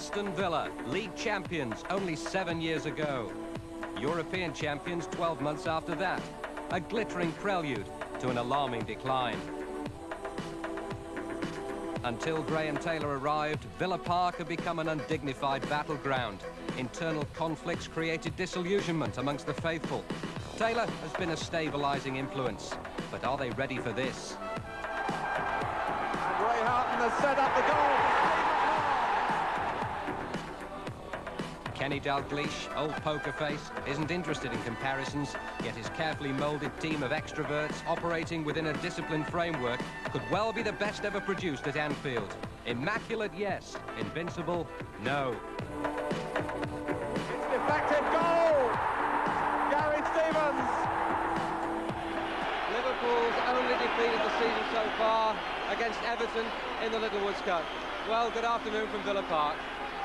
Aston Villa, league champions only 7 years ago. European champions 12 months after that. A glittering prelude to an alarming decline. Until Graham Taylor arrived, Villa Park had become an undignified battleground. Internal conflicts created disillusionment amongst the faithful. Taylor has been a stabilising influence, but are they ready for this? And Ray Houghton has set up the goal. Kenny Dalglish, old poker face, isn't interested in comparisons, yet his carefully moulded team of extroverts operating within a disciplined framework could well be the best ever produced at Anfield. Immaculate, yes. Invincible, no. It's an effective goal! Gary Stevens! Liverpool's only defeat of the season so far against Everton in the Little Woods Cup. Well, good afternoon from Villa Park.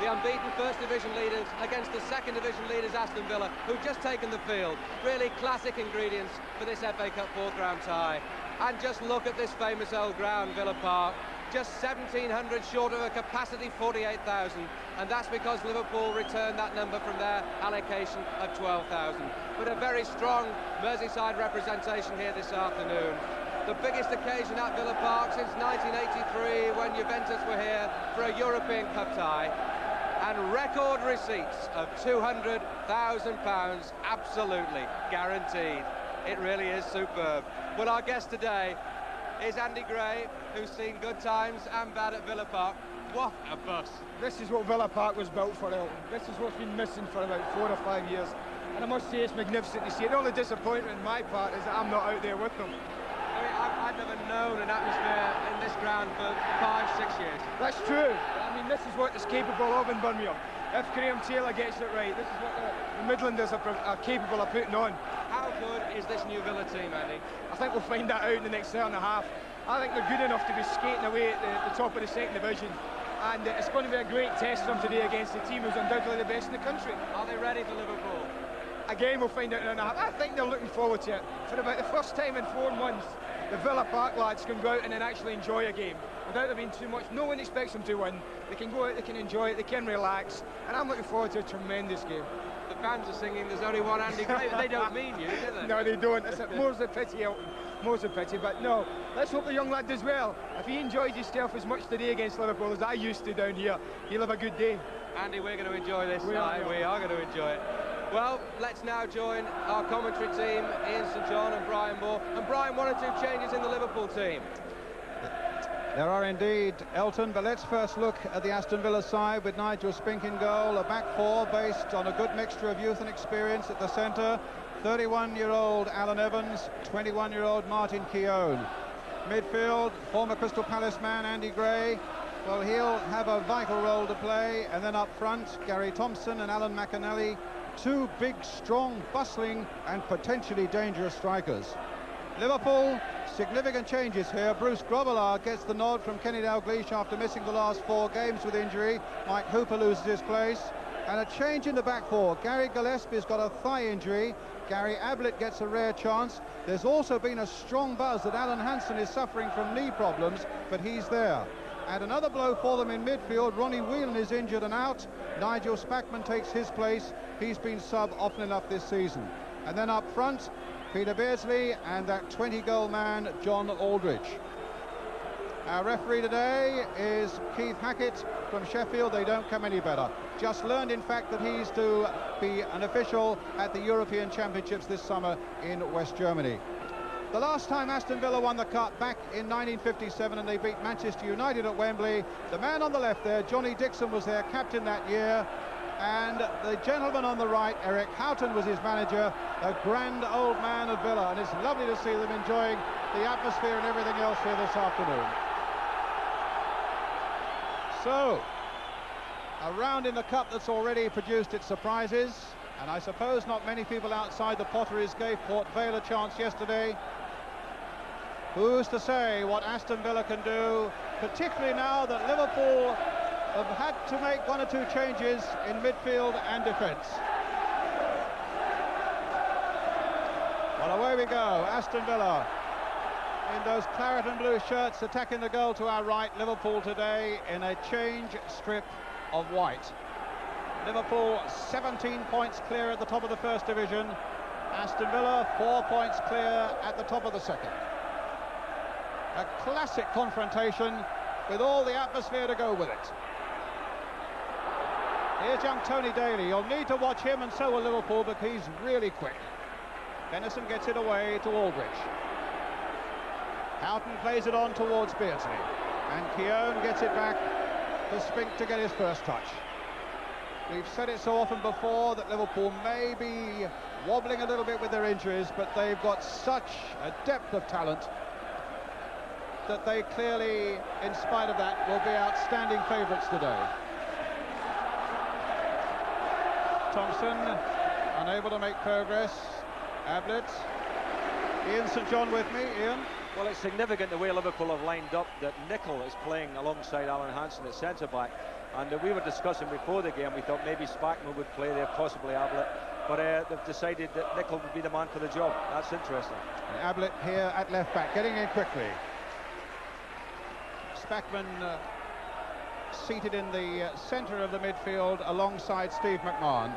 The unbeaten First Division leaders against the Second Division leaders Aston Villa, who've just taken the field. Really classic ingredients for this FA Cup fourth round tie. And just look at this famous old ground, Villa Park. Just 1,700 short of a capacity 48,000, and that's because Liverpool returned that number from their allocation of 12,000. But a very strong Merseyside representation here this afternoon. The biggest occasion at Villa Park since 1983, when Juventus were here for a European Cup tie. And record receipts of £200,000, absolutely guaranteed. It really is superb. Well, our guest today is Andy Gray, who's seen good times and bad at Villa Park. What a bus. This is what Villa Park was built for, Elton. This is what's been missing for about 4 or 5 years. And I must say it's magnificent to see it. The only disappointment on my part is that I'm not out there with them. I mean, I've never known an atmosphere in this ground for 5-6 years. That's true. I mean, this is what it's capable of in Birmingham. If Graham Taylor gets it right, this is what the Midlanders are capable of putting on. How good is this new Villa team, Andy? I think we'll find that out in the next hour and a half. I think they're good enough to be skating away at the top of the Second Division. And it's going to be a great test for them today against the team who's undoubtedly the best in the country. Are they ready for Liverpool? Again, we'll find out in an hour and a half. I think they're looking forward to it. For about the first time in 4 months, the Villa Park lads can go out and then actually enjoy a game without there being too much. No one expects them to win. They can go out, they can enjoy it, they can relax, and I'm looking forward to a tremendous game. The fans are singing "There's only one Andy Gray," but they don't mean you, do they? No, they don't. It's more's the pity, Elton. More's the pity. But no, let's hope the young lad does well. If he enjoys himself as much today against Liverpool as I used to down here, he'll have a good day. Andy, we're going to enjoy this. We are going to enjoy it. Well, let's now join our commentary team, Ian St John and Brian Moore. And Brian, 1 or 2 changes in the Liverpool team. There are indeed, Elton, but let's first look at the Aston Villa side with Nigel Spink in goal, a back four based on a good mixture of youth and experience at the centre. 31-year-old Alan Evans, 21-year-old Martin Keown. Midfield, former Crystal Palace man Andy Gray. Well, he'll have a vital role to play. And then up front, Gary Thompson and Alan McAnally. 2 big, strong, bustling and potentially dangerous strikers. Liverpool, significant changes here. Bruce Grobbelaar gets the nod from Kenny Dalglish after missing the last 4 games with injury. Mike Hooper loses his place. And a change in the back four. Gary Gillespie's got a thigh injury. Gary Ablett gets a rare chance. There's also been a strong buzz that Alan Hansen is suffering from knee problems, but he's there. And another blow for them in midfield. Ronnie Whelan is injured and out. Nigel Spackman takes his place. He's been sub often enough this season. And then up front, Peter Beardsley and that 20-goal man, John Aldridge. Our referee today is Keith Hackett from Sheffield. They don't come any better. Just learned, in fact, that he's to be an official at the European Championships this summer in West Germany. The last time Aston Villa won the Cup back in 1957 and they beat Manchester United at Wembley, the man on the left there, Johnny Dixon, was their captain that year. And the gentleman on the right, Eric Houghton, was his manager, a grand old man of Villa. And it's lovely to see them enjoying the atmosphere and everything else here this afternoon. So, a round in the Cup that's already produced its surprises. And I suppose not many people outside the Potteries gave Port Vale a chance yesterday. Who's to say what Aston Villa can do, particularly now that Liverpool have had to make 1 or 2 changes in midfield and defence. Well, away we go. Aston Villa in those claret and blue shirts attacking the goal to our right. Liverpool today in a change strip of white. Liverpool 17 points clear at the top of the first division. Aston Villa 4 points clear at the top of the second. A classic confrontation with all the atmosphere to go with it. Here's young Tony Daly. You'll need to watch him, and so will Liverpool, because he's really quick. Benison gets it away to Aldrich. Houghton plays it on towards Beardsley, and Keown gets it back to Spink to get his first touch. We've said it so often before that Liverpool may be wobbling a little bit with their injuries, but they've got such a depth of talent that they clearly, in spite of that, will be outstanding favourites today. Thompson unable to make progress. Ablett. Ian St John with me. Ian? Well, it's significant the way Liverpool have lined up that Nicol is playing alongside Alan Hansen at centre-back, and we were discussing before the game, we thought maybe Spackman would play there, possibly Ablett, but they've decided that Nicol would be the man for the job. That's interesting. And Ablett here at left-back, getting in quickly. Spackman seated in the centre of the midfield alongside Steve McMahon.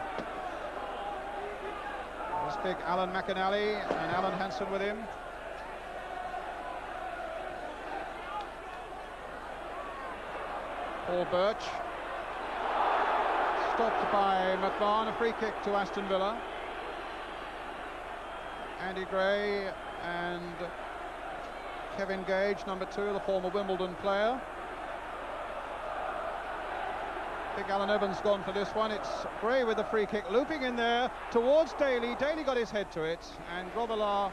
There's big Alan McInally and Alan Hansen with him. Paul Birch. Stopped by McMahon, a free kick to Aston Villa. Andy Gray and Kevin Gage, number 2, the former Wimbledon player. Big Alan Evans gone for this one. It's Gray with the free kick, looping in there towards Daly. Daly got his head to it, and Grobbelaar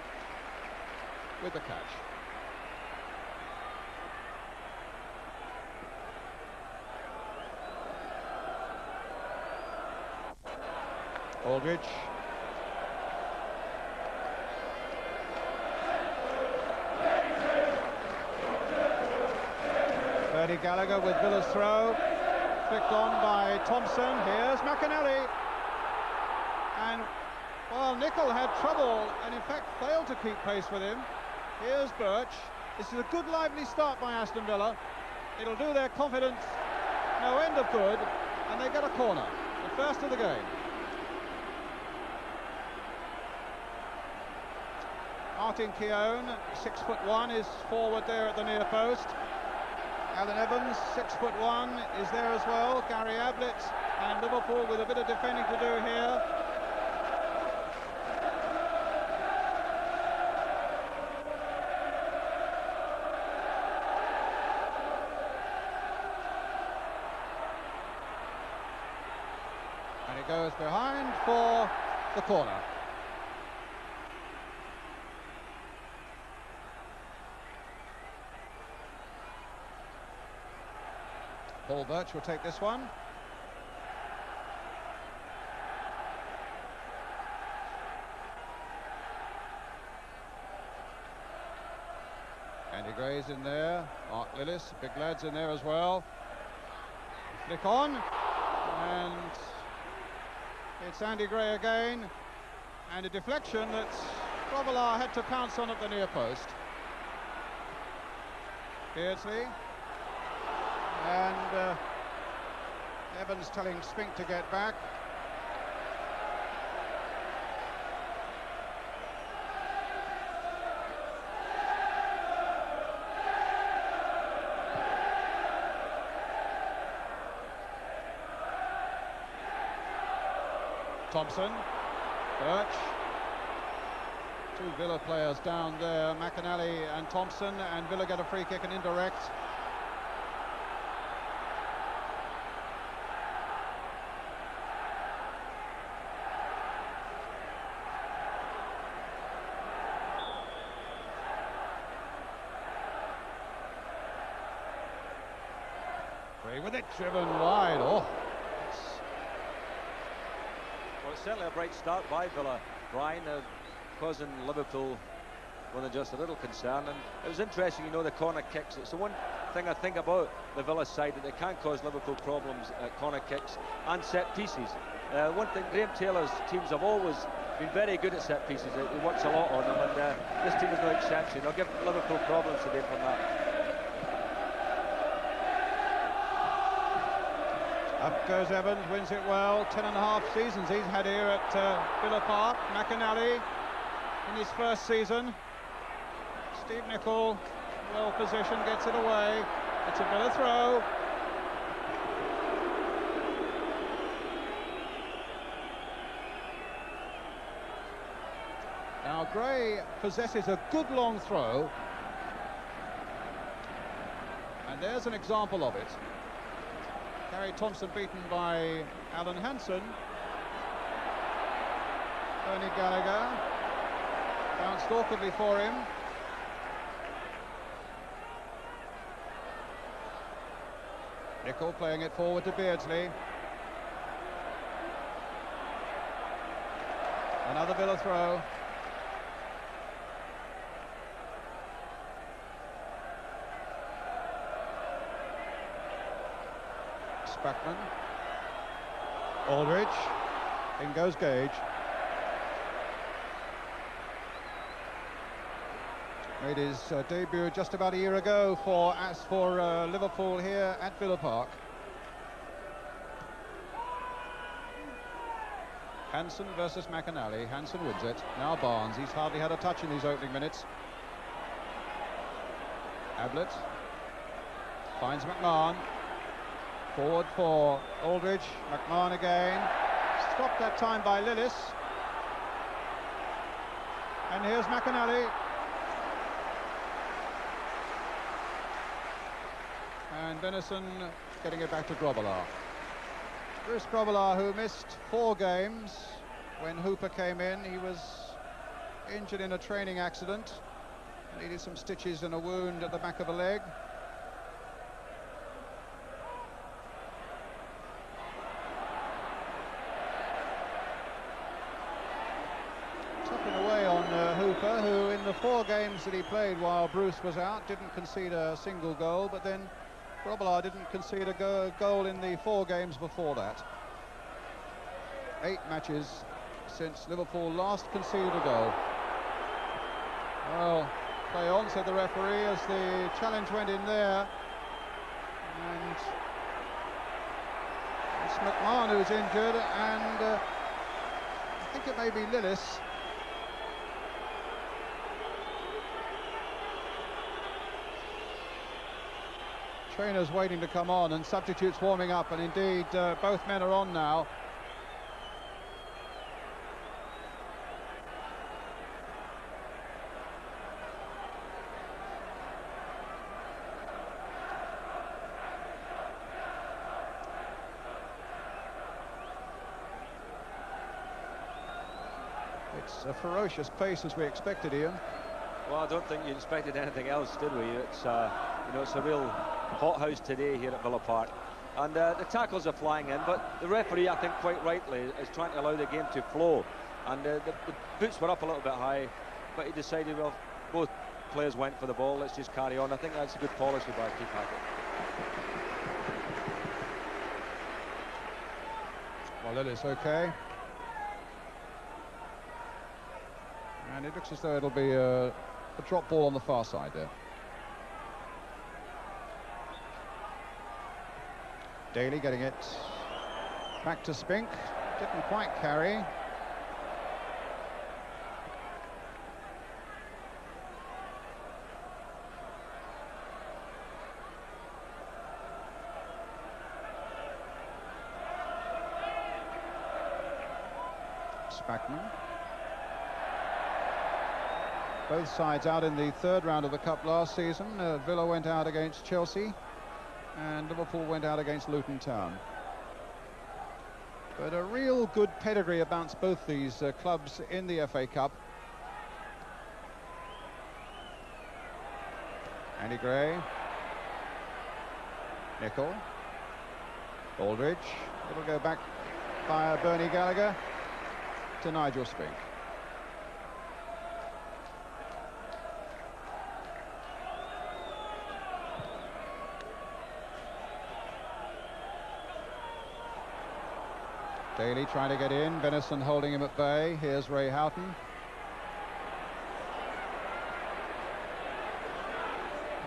with the catch. Aldrich. Bertie Gallagher with Villa's throw. Flicked on by Thompson. Here's McInally. And, well, Nicol had trouble and, in fact, failed to keep pace with him. Here's Birch. This is a good, lively start by Aston Villa. It'll do their confidence no end of good, and they get a corner. The first of the game. Martin Keown, 6'1", is forward there at the near post. Alan Evans, 6'1", is there as well. Gary Ablett, and Liverpool with a bit of defending to do here. And it goes behind for the corner. Paul Birch will take this one. Andy Gray's in there. Mark Lillis, big lads in there as well. Flick on, and it's Andy Gray again, and a deflection that Grobbelaar had to pounce on at the near post. Beardsley. And Evans telling Spink to get back. Thompson, Birch. 2 Villa players down there, McInally and Thompson, and Villa get a free kick and indirect. With it driven wide. Oh, well, it's certainly a bright start by Villa, Brian, causing Liverpool more than just a little concern. And it was interesting, you know, the corner kicks. It's the one thing I think about the Villa side, that they can cause Liverpool problems at corner kicks and set pieces. One thing, Graham Taylor's teams have always been very good at set pieces. He works a lot on them, and this team is no exception. They'll give Liverpool problems today from that. Up goes Evans, wins it well. 10.5 seasons he's had here at Villa Park. McInally in his first season. Steve Nicol, well positioned, gets it away. It's a Villa throw. Now Gray possesses a good long throw. And there's an example of it. Gary Thompson beaten by Alan Hansen. Bernie Gallagher bounced awkwardly for him. Nicol playing it forward to Beardsley. Another Villa throw. Spackman. Aldridge. In goes Gage. Made his debut just about a year ago for Liverpool here at Villa Park. Hansen versus McInally. Hansen wins it. Now Barnes. He's hardly had a touch in these opening minutes. Ablett finds McMahon. Forward for Aldridge. McMahon again. Stopped that time by Lillis. And here's McInally. And Venison getting it back to Grobbelaar. Bruce Grobbelaar, who missed 4 games when Hooper came in. He was injured in a training accident. Needed some stitches and a wound at the back of the leg. Hooper, who in the 4 games that he played while Bruce was out didn't concede a single goal, but then Grobbelaar didn't concede a goal in the 4 games before that. 8 matches since Liverpool last conceded a goal. Well, play on, said the referee, as the challenge went in there. And it's McMahon who's injured, and I think it may be Lillis. Trainers waiting to come on and substitutes warming up, and indeed both men are on now. It's a ferocious pace as we expected, Ian. Well, I don't think you expected anything else, did we? It's you know, it's a real hothouse today here at Villa Park, and the tackles are flying in, but the referee, I think quite rightly, is trying to allow the game to flow, and the boots were up a little bit high, but he decided, well, both players went for the ball, let's just carry on. I think that's a good policy by Keith Hackett. Well, Lillis okay, and it looks as though it'll be a drop ball on the far side there. Daly getting it back to Spink, didn't quite carry. Spackman. Both sides out in the 3rd round of the Cup last season. Villa went out against Chelsea, and Liverpool went out against Luton Town. But a real good pedigree about both these clubs in the FA Cup. Andy Gray. Nicol. Aldridge. It'll go back via Bernie Gallagher to Nigel Spink. Daly trying to get in, Venison holding him at bay. Here's Ray Houghton.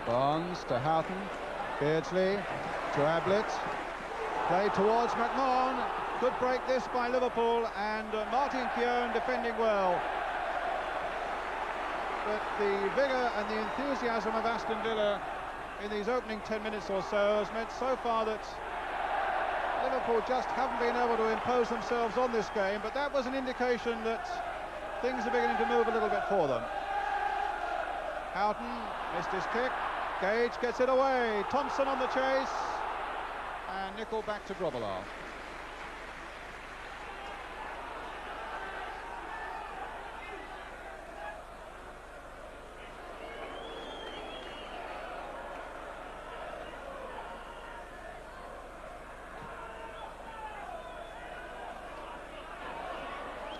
Barnes to Houghton. Beardsley to Ablett. Play towards McMahon. Good break this by Liverpool, and Martin Keown defending well. But the vigour and the enthusiasm of Aston Villa in these opening 10 minutes or so has meant so far that Liverpool just haven't been able to impose themselves on this game, but that was an indication that things are beginning to move a little bit for them. Houghton missed his kick. Gage gets it away. Thompson on the chase. And Nicol back to Grobbelaar.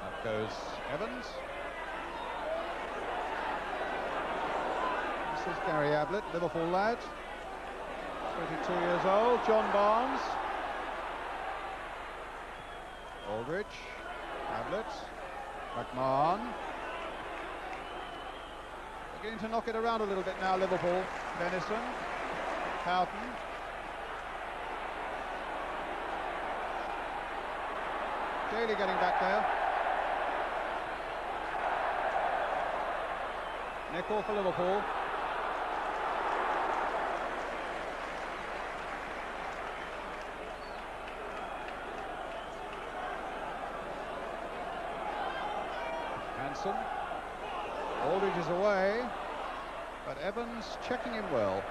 Up goes Evans. This is Gary Ablett, Liverpool lad. 22 years old. John Barnes. Aldridge. Ablett. McMahon. Beginning to knock it around a little bit now, Liverpool. Venison. Houghton. Daly getting back there. Nicol for Liverpool. Hanson. Aldridge is away, but Evans checking him well.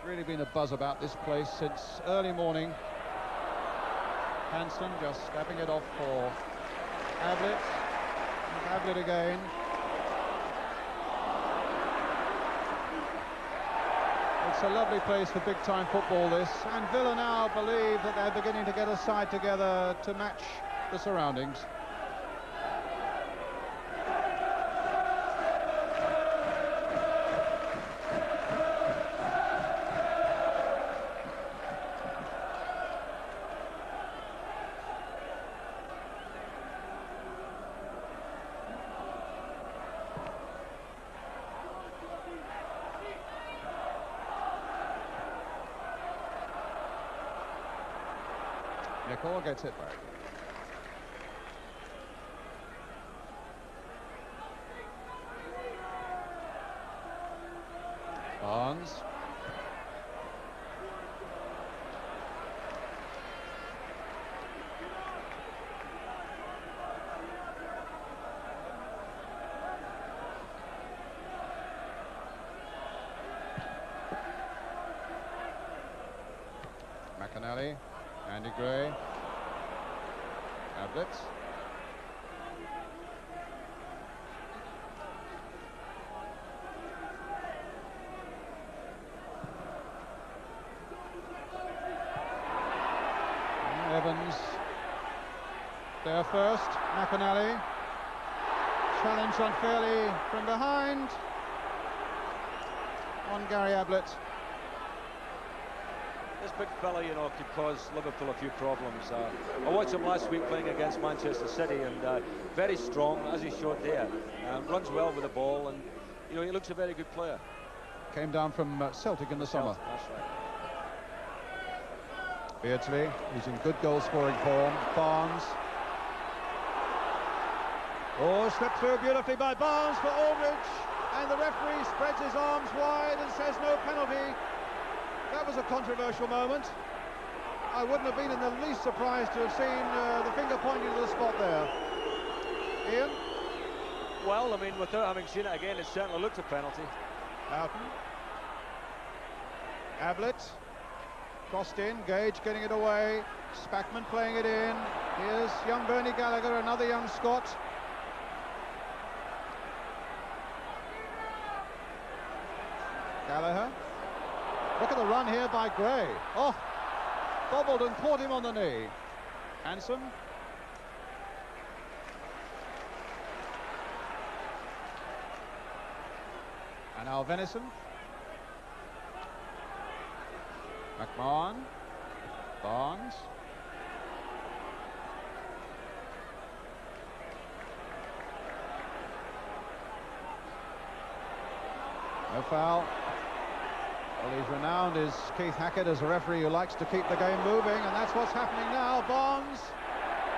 Really been a buzz about this place since early morning. Hanson just stabbing it off for Ablett. Ablett again. It's a lovely place for big-time football, this, and Villa now believe that they're beginning to get a side together to match the surroundings. Nicol gets it back. Barnes. McAnally. Andy Gray. Ablett. Evans there first. McAnally. Challenge unfairly from behind on Gary Ablett. This big fella, you know, could cause Liverpool a few problems. I watched him last week playing against Manchester City, and very strong, as he showed there. Runs well with the ball, and you know, he looks a very good player. Came down from Celtic in the summer. That's right. Beardsley, who's in good goal-scoring form. Barnes. Oh, slipped through beautifully by Barnes for Aldridge, and the referee spreads his arms wide and says no penalty. That was a controversial moment. I wouldn't have been in the least surprised to have seen the finger pointing to the spot there. Ian? Well, I mean, without having seen it again, it certainly looked a penalty. Houghton. Ablett. Crossed in, Gage getting it away. Spackman playing it in. Here's young Bernie Gallagher, another young Scot. Gallagher. Look at the run here by Gray. Oh, bobbled and caught him on the knee. Hanson. And now Venison. McMahon. Barnes. No foul. Well, he's renowned as Keith Hackett as a referee who likes to keep the game moving, and that's what's happening now. Barnes,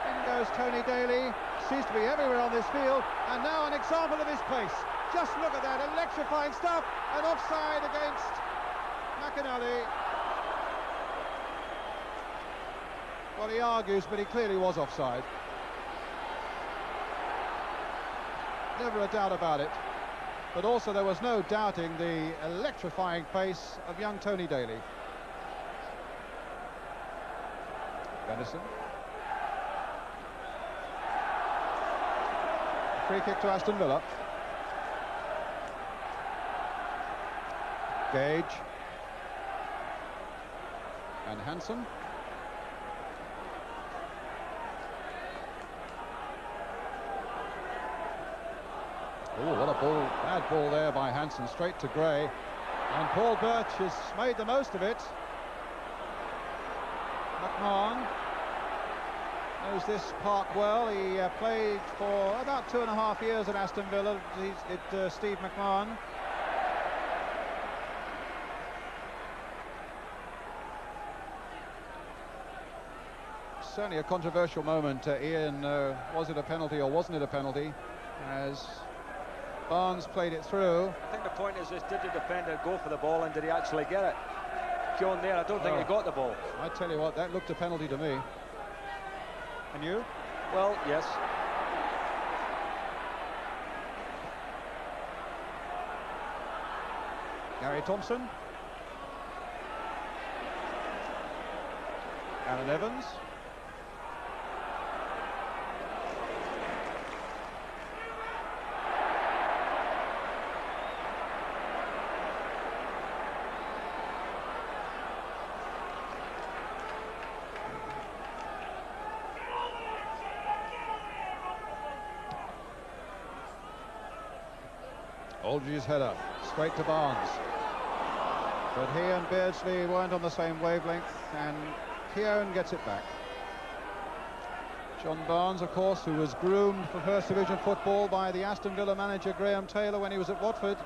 in goes Tony Daly, seems to be everywhere on this field, and now an example of his pace. Just look at that, electrifying stuff, and offside against McAnally. Well, he argues, but he clearly was offside. Never a doubt about it. But also there was no doubting the electrifying pace of young Tony Daly. Venison. Free kick to Aston Villa. Gage. And Hansen. Oh, what a ball, bad ball there by Hansen, straight to Gray. And Paul Birch has made the most of it. McMahon knows this park well. He played for about 2.5 years at Aston Villa, Steve McMahon. Certainly a controversial moment, Ian. Was it a penalty or wasn't it a penalty? As Barnes played it through. I think the point is did the defender go for the ball and did he actually get it? Keown there, I don't think he got the ball. I tell you what, that looked a penalty to me. And you? Well, yes. Gary Thompson. Alan Evans. Aldridge's header, straight to Barnes. But he and Beardsley weren't on the same wavelength, and Keown gets it back. John Barnes, of course, who was groomed for First Division football by the Aston Villa manager Graham Taylor when he was at Watford.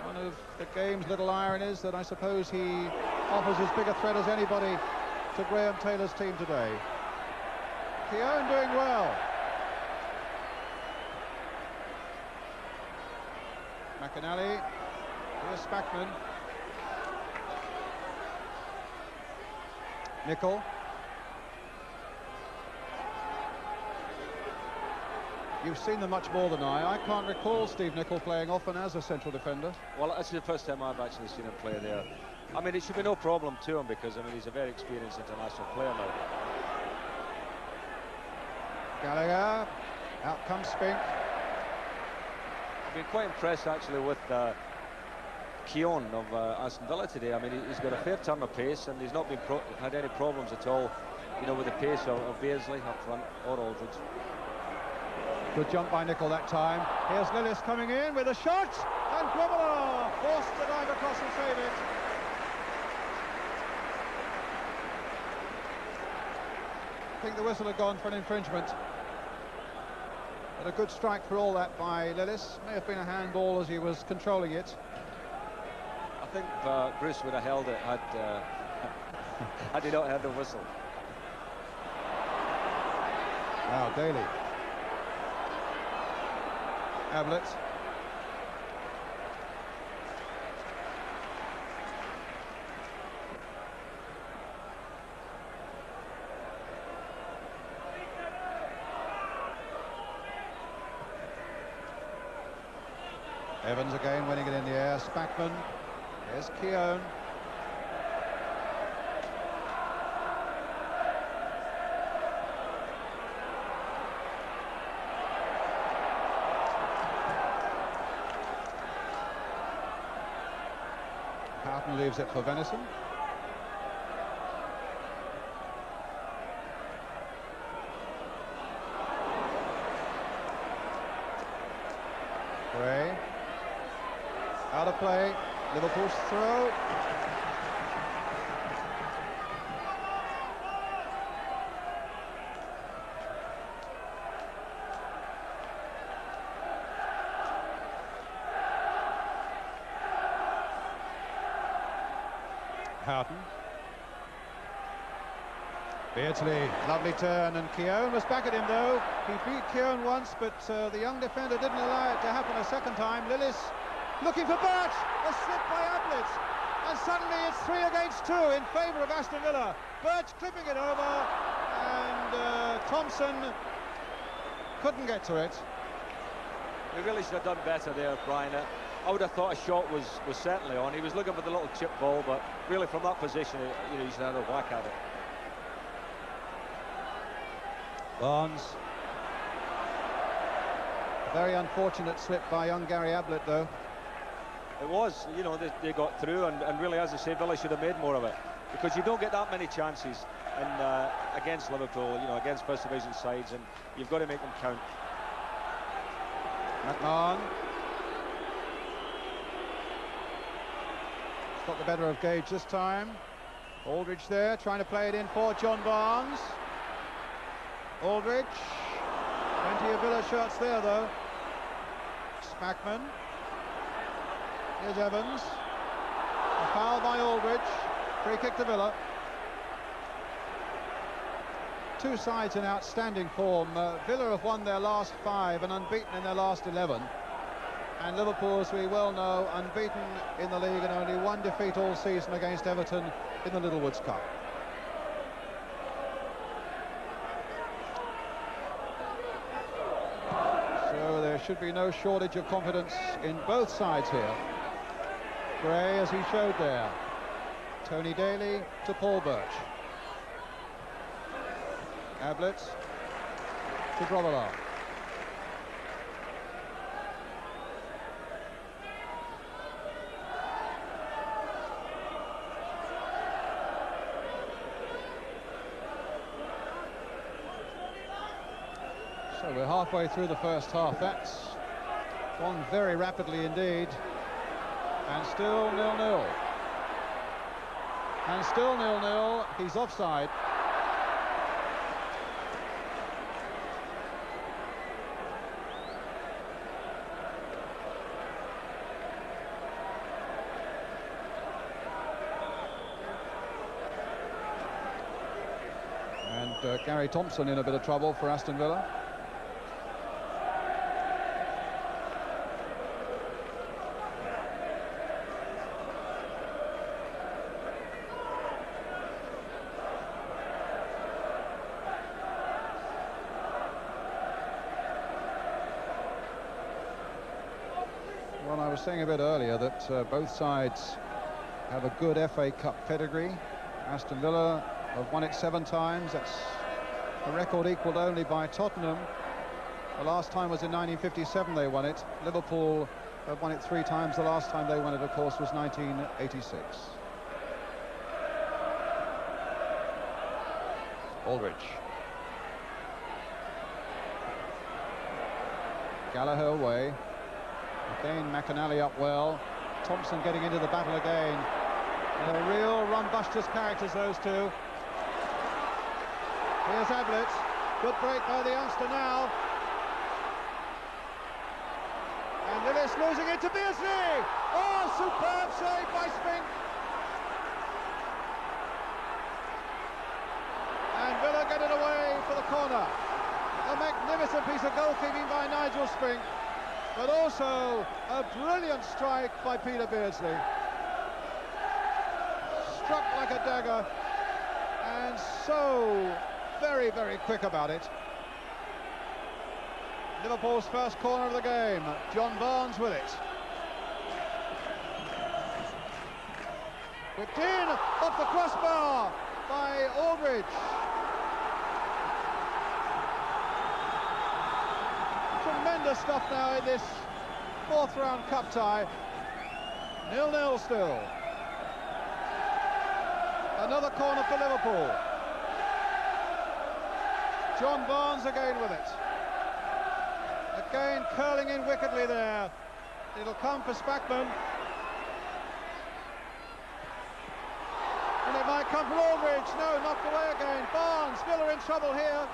One of the game's little ironies that I suppose he offers as big a threat as anybody to Graham Taylor's team today. Keown doing well. McAnally, here's Spackman. Nicol. You've seen them much more than I can't recall Steve Nicol playing often as a central defender. Well, that's the first time I've actually seen him play there. I mean, it should be no problem to him because, I mean, he's a very experienced international player now. Gallagher, out comes Spink. I've been quite impressed actually with Keown of Aston Villa today. I mean, he's got a fair turn of pace and he's not been had any problems at all, you know, with the pace of Beardsley up front or Aldridge. Good jump by Nicol that time. Here's Lillis coming in with a shot, and Grobbelaar forced to dive across and save it. I think the whistle had gone for an infringement. But a good strike for all that by Lillis. May have been a handball as he was controlling it. I think Bruce would have held it had had he not had the whistle. Now Daly. Ablett. Evans again winning it in the air. Spackman. Here's Keown. Houghton leaves it for Venison. Gray. Out of play, Liverpool's throw. Houghton. Beardsley, lovely turn, and Keown was back at him though. He beat Keown once, but the young defender didn't allow it to happen a second time. Lillis looking for Birch, a slip by Ablett, and suddenly it's 3 against 2 in favour of Aston Villa. Birch clipping it over, and Thompson couldn't get to it. We really should have done better there, Brian. I would have thought a shot was certainly on. He was looking for the little chip ball, but really from that position, you know, he should have had a whack at it. Barnes. A very unfortunate slip by young Gary Ablett, though. It was, you know, they got through, and really, as I say, Villa should have made more of it, because you don't get that many chances against Liverpool, you know, against First Division sides, and you've got to make them count. McMahon. Got the better of Gage this time. Aldridge there, trying to play it in for John Barnes. Aldridge. Plenty of Villa shots there, though. Spackman. Here's Evans. A foul by Aldridge. Free kick to Villa. Two sides in outstanding form. Villa have won their last 5 and unbeaten in their last 11. And Liverpool, as we well know, unbeaten in the league and only 1 defeat all season against Everton in the Littlewoods Cup. So there should be no shortage of confidence in both sides here. Gray, as he showed there. Tony Daly to Paul Birch. Ablett to Grobbelaar. So we're halfway through the first half. That's gone very rapidly indeed. And still 0-0. And still 0-0. He's offside. And Gary Thompson in a bit of trouble for Aston Villa. Well, I was saying a bit earlier that both sides have a good FA Cup pedigree. Aston Villa have won it 7 times. That's a record equalled only by Tottenham. The last time was in 1957 they won it. Liverpool have won it 3 times. The last time they won it, of course, was 1986. Aldridge. Gallagher away. Again, McAnally up well. Thompson getting into the battle again. They're real run-busters characters, those two. Here's Ablett. Good break by the youngster now. And Lillis losing it to Beardsley. Oh, superb save by Spink. And Villa get it away for the corner. A magnificent piece of goalkeeping by Nigel Spink, but also a brilliant strike by Peter Beardsley. Struck like a dagger, and so very, very quick about it. Liverpool's first corner of the game. John Barnes with it. Whipped in, off the crossbar by Aldridge. Tremendous stuff now in this 4th round cup tie. 0-0 still. Another corner for Liverpool. John Barnes again with it. Again curling in wickedly there. It'll come for Spackman. And it might come for Aldridge. No, knocked away again. Barnes, Villa in trouble here.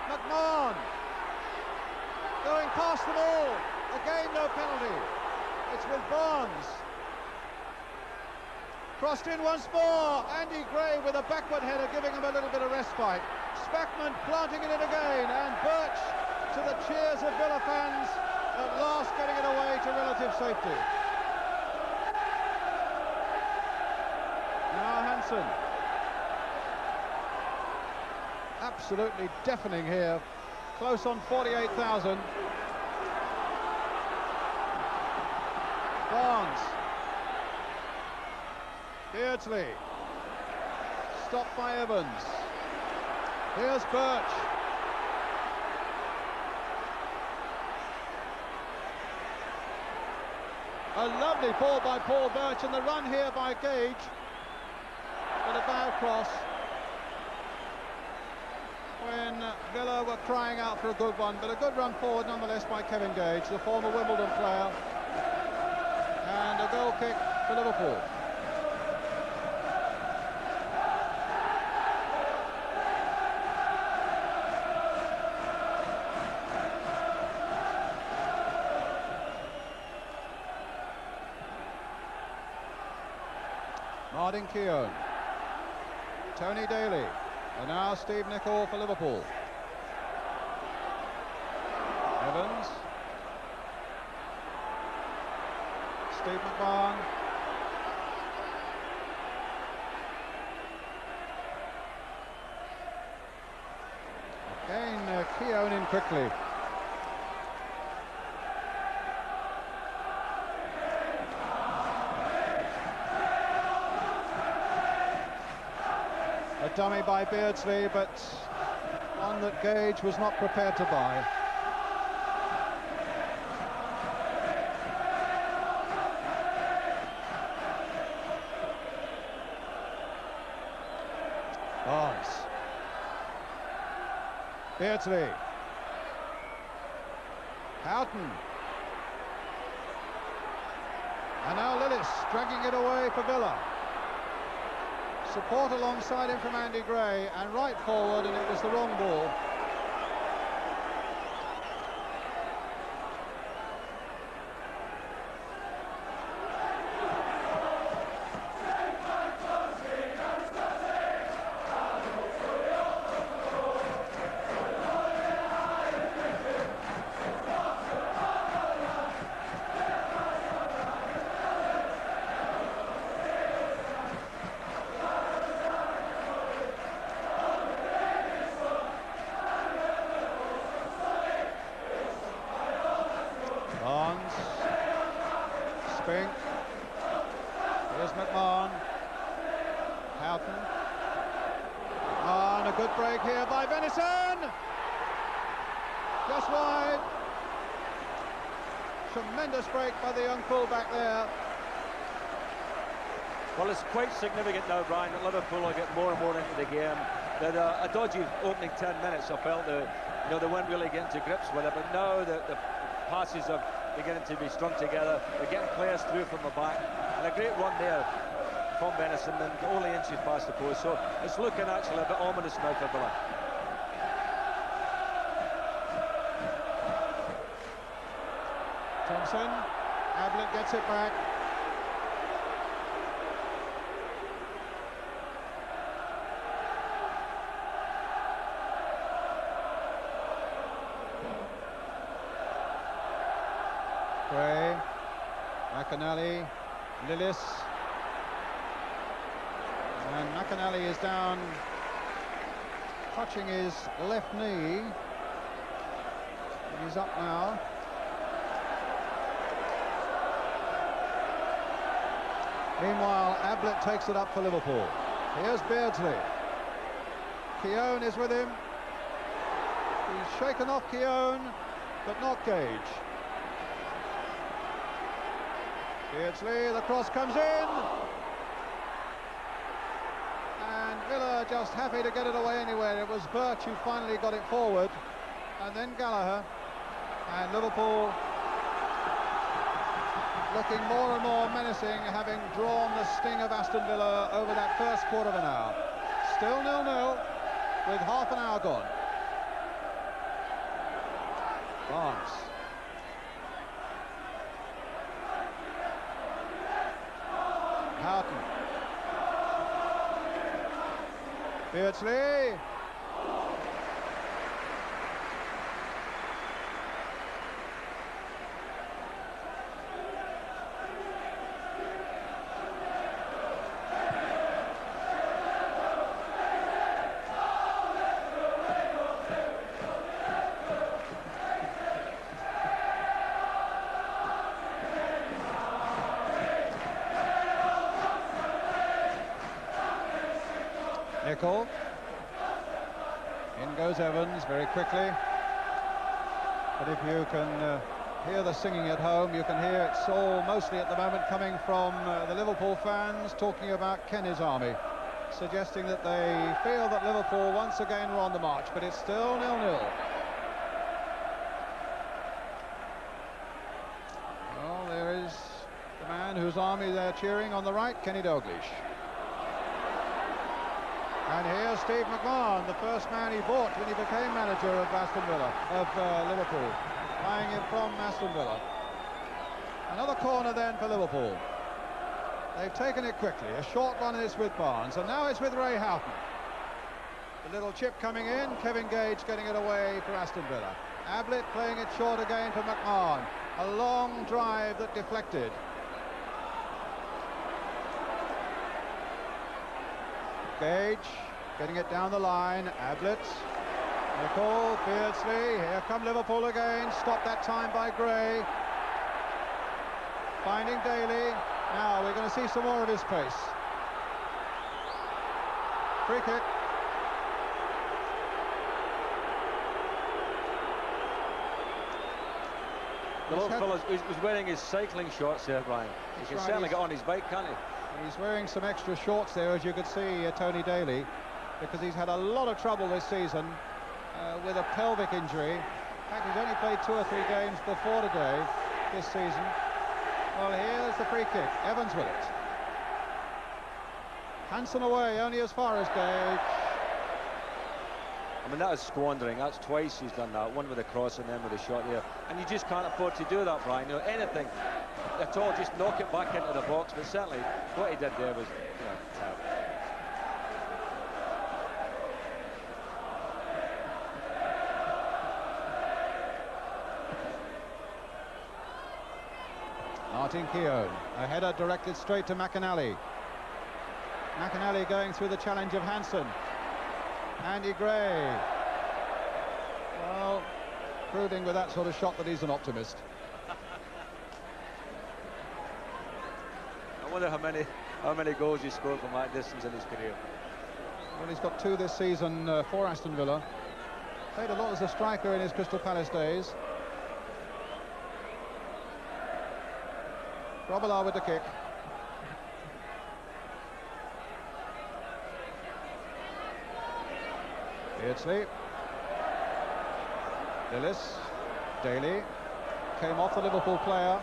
McMahon going past them all. Again, no penalty. It's with Barnes. Crossed in once more. Andy Gray with a backward header, giving him a little bit of respite. Spackman planting it in again, and Birch, to the cheers of Villa fans, at last getting it away to relative safety. Now Hansen. Absolutely deafening here. Close on 48,000. Barnes. Beardsley. Stopped by Evans. Here's Birch. A lovely ball by Paul Birch, and the run here by Gage. But a bad cross. When Villa were crying out for a good one, but a good run forward nonetheless by Kevin Gage, the former Wimbledon player. And a goal kick for Liverpool. Martin Keown, Tony Daly, and now Steve Nicol for Liverpool. Evans, Steve McMahon, again Keown in quickly. A dummy by Beardsley, but one that Gage was not prepared to buy. Barnes. Beardsley. Houghton. And now Lillis dragging it away for Villa. Support alongside him from Andy Gray, and right forward, and it was the wrong ball. Barnes, Spink, here's McMahon, Houghton, and a good break here by Venison, just wide. Tremendous break by the young fullback there. Well, it's quite significant now, Brian, that Liverpool will get more and more into the game. That a dodgy opening 10 minutes, I felt they weren't really getting to grips with it, but now the passes are beginning to be strung together. They're getting players through from the back, and a great run there from Venison, and only inches past the post, so it's looking actually a bit ominous now for Villa. Thompson, Ablett gets it back. Gray, McAnally, Lillis, and McAnally is down, touching his left knee. He's up now. Meanwhile, Ablett takes it up for Liverpool. Here's Beardsley. Keown is with him. He's shaken off Keown, but not Gage. Beardsley, the cross comes in, and Villa just happy to get it away anywhere. It was Birch who finally got it forward, and then Gallagher, and Liverpool looking more and more menacing, having drawn the sting of Aston Villa over that first quarter of an hour. Still 0-0 with half an hour gone. Barnes. Houghton. Beardsley. Nicol. In goes Evans very quickly. But if you can hear the singing at home, you can hear it's all mostly at the moment coming from the Liverpool fans talking about Kenny's army, suggesting that they feel that Liverpool once again were on the march, but it's still 0-0. Well, there is the man whose army they're cheering on the right, Kenny Dalglish. And here's Steve McMahon, the first man he bought when he became manager of Liverpool, buying him from Aston Villa. Another corner then for Liverpool. They've taken it quickly. A short one is with Barnes, and now it's with Ray Houghton. The little chip coming in, Kevin Gage getting it away for Aston Villa. Ablett playing it short again for McMahon. A long drive that deflected. Gage getting it down the line. Ablett, Nicol, Beardsley. Here come Liverpool again. Stopped that time by Gray. Finding Daly. Now we're going to see some more of his pace. Free kick. The little fellow was wearing his cycling shorts there, Brian. He can certainly get on his bike, can't he? He's wearing some extra shorts there, as you could see, Tony Daly, because he's had a lot of trouble this season with a pelvic injury. In fact, he's only played 2 or 3 games before today this season. Well, here's the free kick. Evans with it. Hansen away, only as far as Gage. I mean, that is squandering. That's twice he's done that. One with a cross and then with a shot there. And you just can't afford to do that, Brian. You know, anything at all, just knock it back into the box. But certainly, what he did there was, terrible. Martin Keown, a header directed straight to McInally. McInally going through the challenge of Hansen. Andy Gray. Well, proving with that sort of shot that he's an optimist. I wonder how many goals he scored from that distance in his career. Well, he's got 2 this season for Aston Villa. Played a lot as a striker in his Crystal Palace days. Robillard with the kick. Beardsley. Lillis. Daly. Came off the Liverpool player.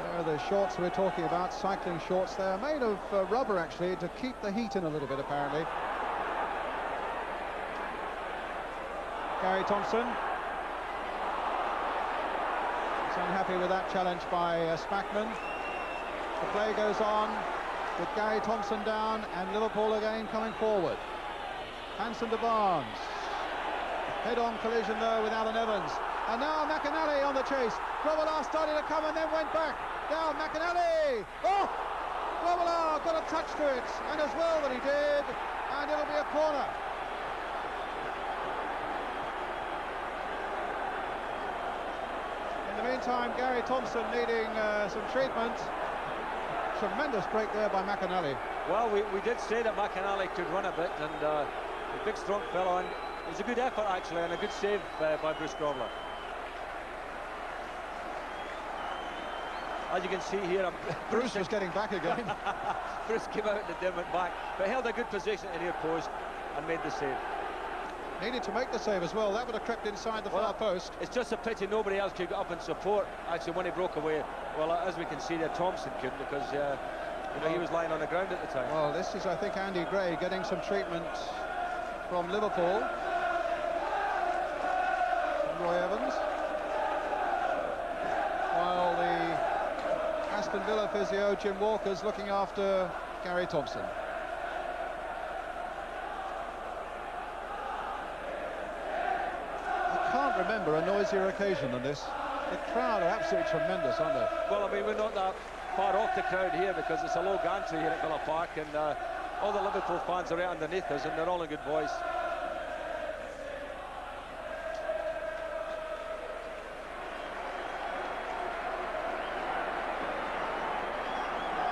There are the shorts we're talking about, cycling shorts. They're made of rubber, actually, to keep the heat in a little bit, apparently. Gary Thompson. He's unhappy with that challenge by Spackman. The play goes on with Gary Thompson down and Liverpool again coming forward. Hansen to Barnes. Head-on collision though with Alan Evans. And now McInally on the chase. Robillard started to come and then went back. Now McInally. Oh! Robillard got a touch to it, and as well that he did. And it'll be a corner. In the meantime, Gary Thompson needing some treatment. Tremendous break there by McInally. Well, we did say that McInally could run a bit, and a big strong fellow, and it was a good effort actually, and a good save by Bruce Grobbler. As you can see here, Bruce was getting back again. Bruce came out in the dim and back, but held a good position at the near post and made the save. Needed to make the save as well. That would have crept inside the far post. It's just a pity nobody else could get up and support. Actually, when he broke away, well, as we can see there, Thompson couldn't, because he was lying on the ground at the time. Well, this is, I think, Andy Gray getting some treatment from Liverpool. Roy Evans. While the Aston Villa physio, Jim Walker's looking after Gary Thompson. remember a noisier occasion than this. The crowd are absolutely tremendous, aren't they? Well, I mean, we're not that far off the crowd here because it's a low gantry here at Villa Park, and all the Liverpool fans are right underneath us, and they're all in good voice.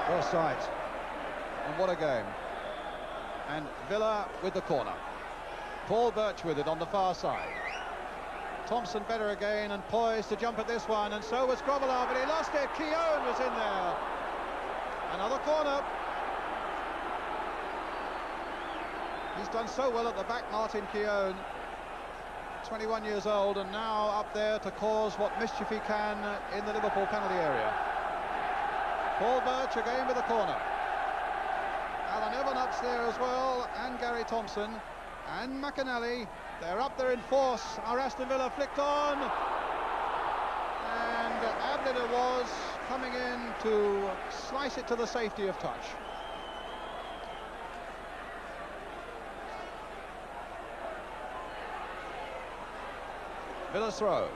First sight, and what a game. And Villa with the corner. Paul Birch with it on the far side. Thompson better again and poised to jump at this one, and so was Grobbelaar, but he lost it. Keown was in there. Another corner. He's done so well at the back, Martin Keown. 21 years old, and now up there to cause what mischief he can in the Liverpool penalty area. Paul Birch again with the corner. Alan Evans there as well, and Gary Thompson and McAnally. They're up there in force. Our Aston Villa flicked on, and Ablett was coming in to slice it to the safety of touch. Villa's throw.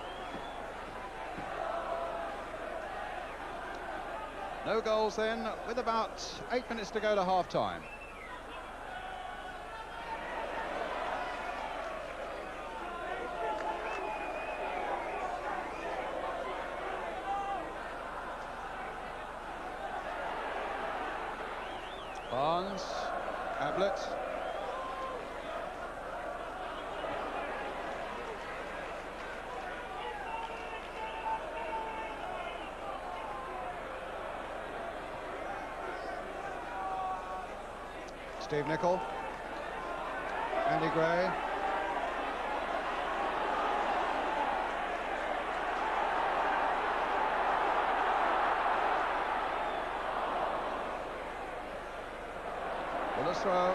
No goals then, with about 8 minutes to go to half-time. Barnes, Ablett. Steve Nicol, Andy Gray, Willis throw.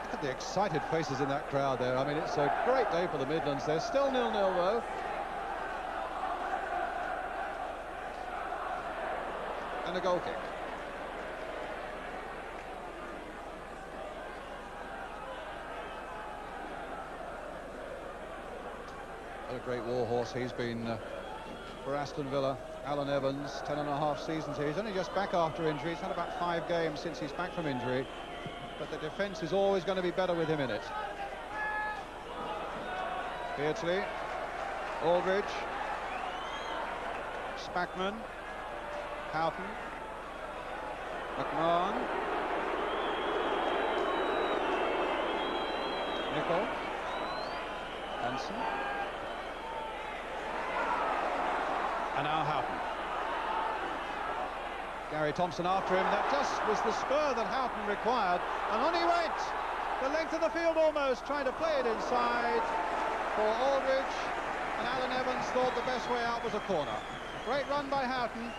Look at the excited faces in that crowd there. I mean, it's a great day for the Midlands. They're still 0-0 though. And a goal kick. What a great war horse he's been for Aston Villa. Alan Evans, 10.5 seasons here. He's only just back after injury. He's had about 5 games since he's back from injury. But the defence is always going to be better with him in it. Beardsley, Aldridge, Spackman, Houghton, McMahon, Nicol, Hansen, and now Houghton. Gary Thompson after him. That just was the spur that Houghton required, and on he went, the length of the field almost, trying to play it inside for Aldridge, and Alan Evans thought the best way out was a corner. Great run by Houghton.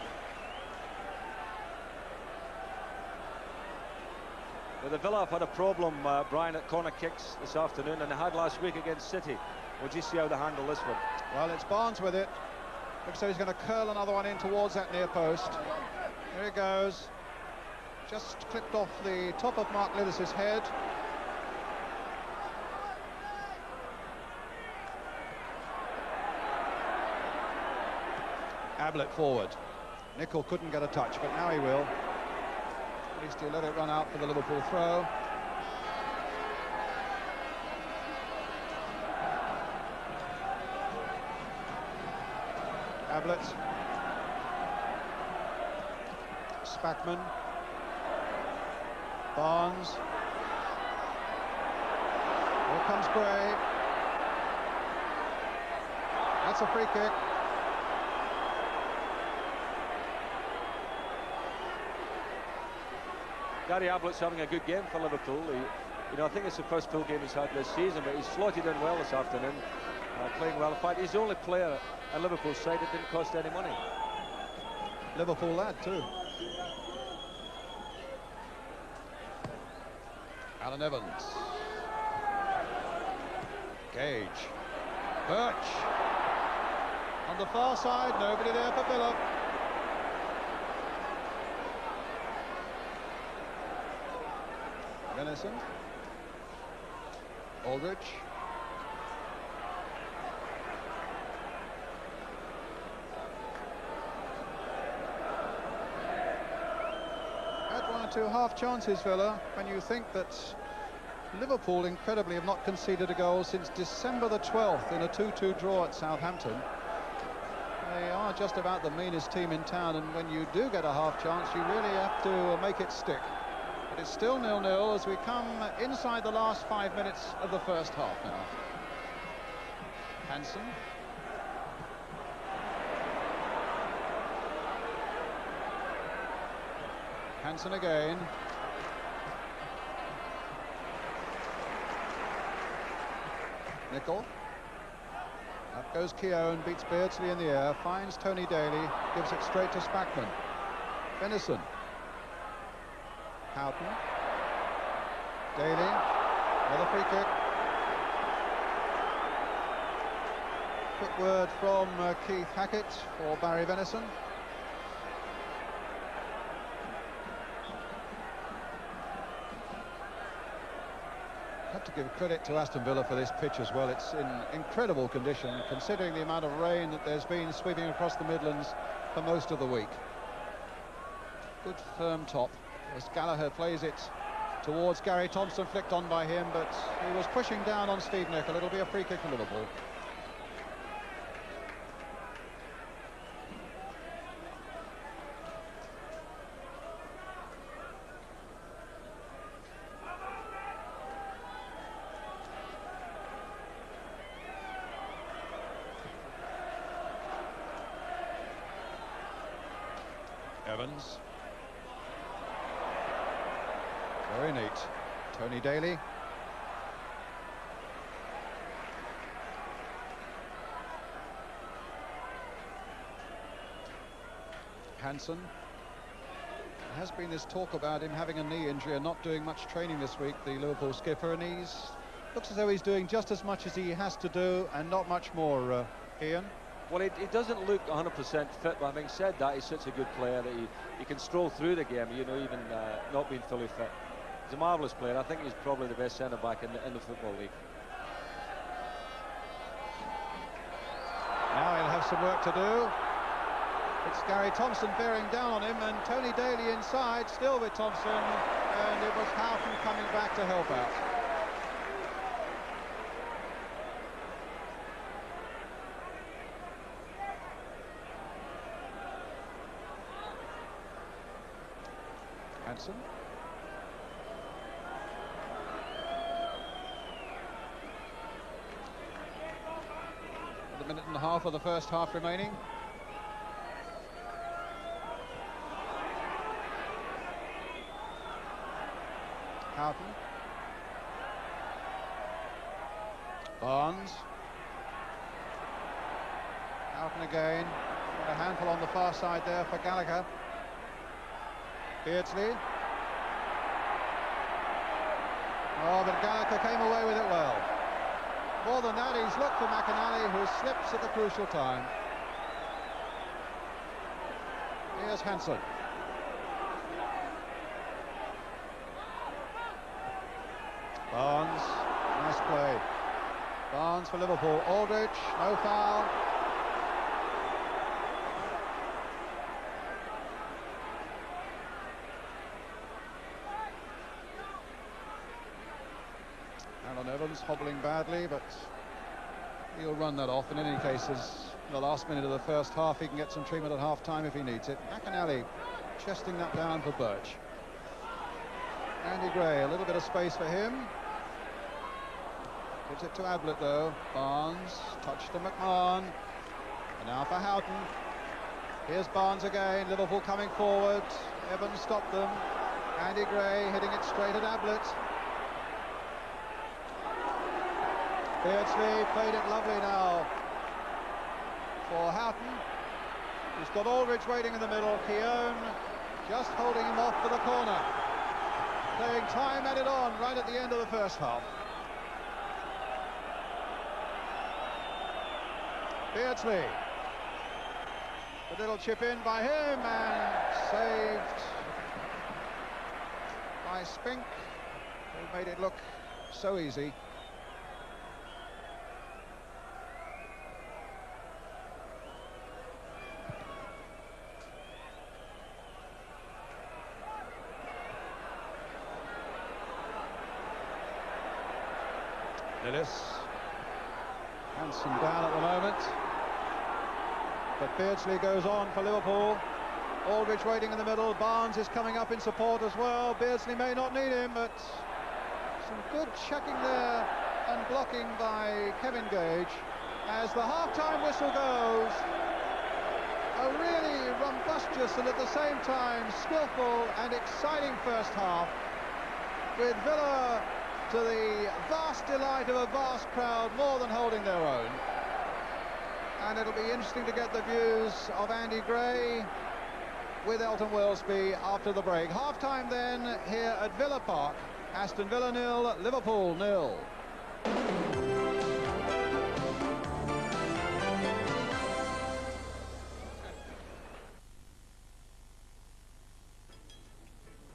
Well, the Villa have had a problem, Brian, at corner kicks this afternoon, and they had last week against City. We'll just see how they handle this one. Well, it's Barnes with it. Looks like he's going to curl another one in towards that near post. Here he goes. Just clipped off the top of Mark Lidis's head. Ablett forward. Nicol couldn't get a touch, but now he will. At least he'll let it run out for the Liverpool throw. Ablett. Spackman. Barnes. Here comes Gray. That's a free kick. Gary Ablett's having a good game for Liverpool. You know, I think it's the first full game he's had this season, but he's slotted in well this afternoon, playing well. In fact, he's the only player at Liverpool's side that didn't cost any money. Liverpool lad too. Alan Evans. Gage. Birch. On the far side, nobody there for Villa. Venison. Aldridge. Had 1 or 2 half chances, Villa, when you think that Liverpool, incredibly, have not conceded a goal since December the 12th in a 2-2 draw at Southampton. They are just about the meanest team in town, and when you do get a half chance, you really have to make it stick. But it's still 0-0 as we come inside the last 5 minutes of the first half now. Hansen. Hansen again. Nicol. Up goes Keown, beats Beardsley in the air, finds Tony Daly, gives it straight to Spackman. Venison. Houghton. Daly. Another free kick. Quick word from Keith Hackett for Barry Venison. Have to give credit to Aston Villa for this pitch as well. It's in incredible condition, considering the amount of rain that there's been sweeping across the Midlands for most of the week. Good firm top as Gallagher plays it towards Gary Thompson, flicked on by him, but he was pushing down on Steve Nicol. It'll be a free kick for Liverpool. Evans. Very neat. Tony Daly. Hansen. There has been this talk about him having a knee injury and not doing much training this week, the Liverpool skipper, and looks as though he's doing just as much as he has to do and not much more, Ian. Well, he doesn't look 100% fit, but having said that, he's such a good player that he can stroll through the game, you know, even not being fully fit. He's a marvellous player. I think he's probably the best centre-back in the Football League. Now he'll have some work to do. It's Gary Thompson bearing down on him, and Tony Daly inside, still with Thompson, and it was Houghton coming back to help out. Hansen. A minute and a half of the first half remaining. Houghton. Barnes. Houghton again. Got a handful on the far side there for Gallagher. Beardsley. Oh, but Gallagher came away with it well. More than that, he's looked for McInally, who slips at the crucial time. Here's Hansen. Barnes, nice play. Barnes for Liverpool. Aldridge, no foul. Evans hobbling badly, but he'll run that off. In any case, as the last minute of the first half, he can get some treatment at half-time if he needs it. McInally chesting that down for Birch. Andy Gray, a little bit of space for him. Gives it to Ablett, though. Barnes, touch to McMahon. And now for Houghton. Here's Barnes again. Liverpool coming forward. Evans stopped them. Andy Gray hitting it straight at Ablett. Beardsley played it lovely now for Houghton. He's got Aldridge waiting in the middle. Keown just holding him off for the corner. Playing time added on right at the end of the first half. Beardsley. A little chip in by him and saved by Spink, who made it look so easy. Lillis. Hansen down at the moment. But Beardsley goes on for Liverpool. Aldridge waiting in the middle. Barnes is coming up in support as well. Beardsley may not need him, but some good checking there and blocking by Kevin Gage as the half-time whistle goes. A really rumbustious and at the same time skillful and exciting first half, with Villa, to the vast delight of a vast crowd, more than holding their own. And it'll be interesting to get the views of Andy Gray with Elton Wilsby after the break. Half-time then here at Villa Park. Aston Villa 0, Liverpool 0.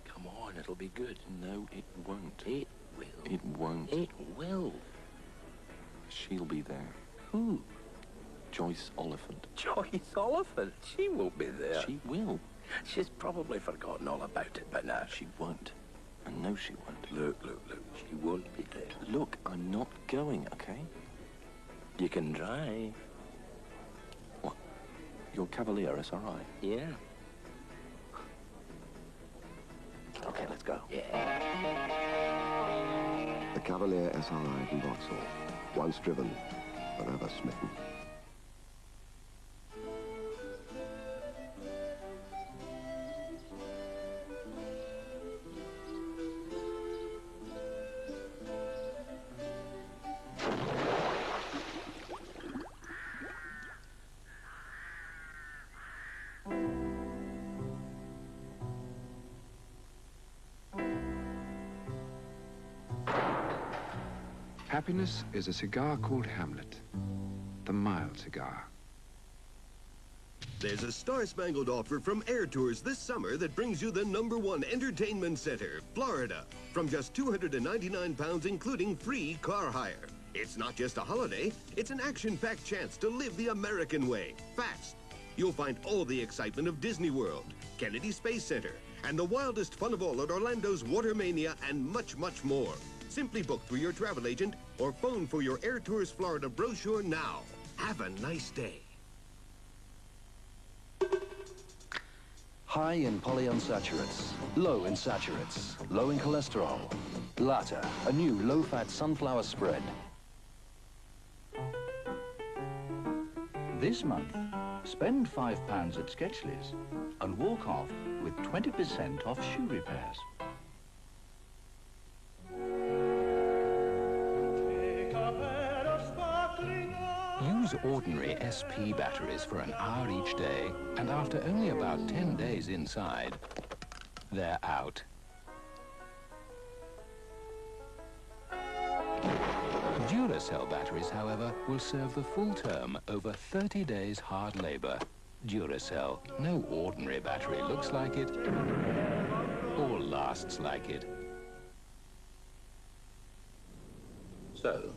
Come on, it'll be good. No, it won't. It will. It won't. It will. She'll be there. Who? Joyce Oliphant. Joyce Oliphant. She won't be there. She will. She's probably forgotten all about it by now. She won't. I know she won't. Look. She won't be there. Look, I'm not going, okay? You can try. What? Your Cavalier SRI? Yeah. Okay, let's go. Yeah. The Cavalier SRI from Vauxhall. Once driven, forever smitten. Happiness is a cigar called Hamlet, the mild cigar. There's a star-spangled offer from Air Tours this summer that brings you the #1 entertainment center, Florida, from just £299, including free car hire. It's not just a holiday, it's an action-packed chance to live the American way, fast. You'll find all the excitement of Disney World, Kennedy Space Center, and the wildest fun of all at Orlando's Watermania, and much, much more. Simply book through your travel agent or phone for your Air Tours Florida brochure now. Have a nice day. High in polyunsaturates, low in saturates, low in cholesterol. Latta, a new low-fat sunflower spread. This month, spend £5 at Sketchley's and walk off with 20% off shoe repairs. Use ordinary SP batteries for an hour each day, and after only about 10 days inside, they're out. Duracell batteries, however, will serve the full term over 30 days hard labor. Duracell, no ordinary battery looks like it or lasts like it. So,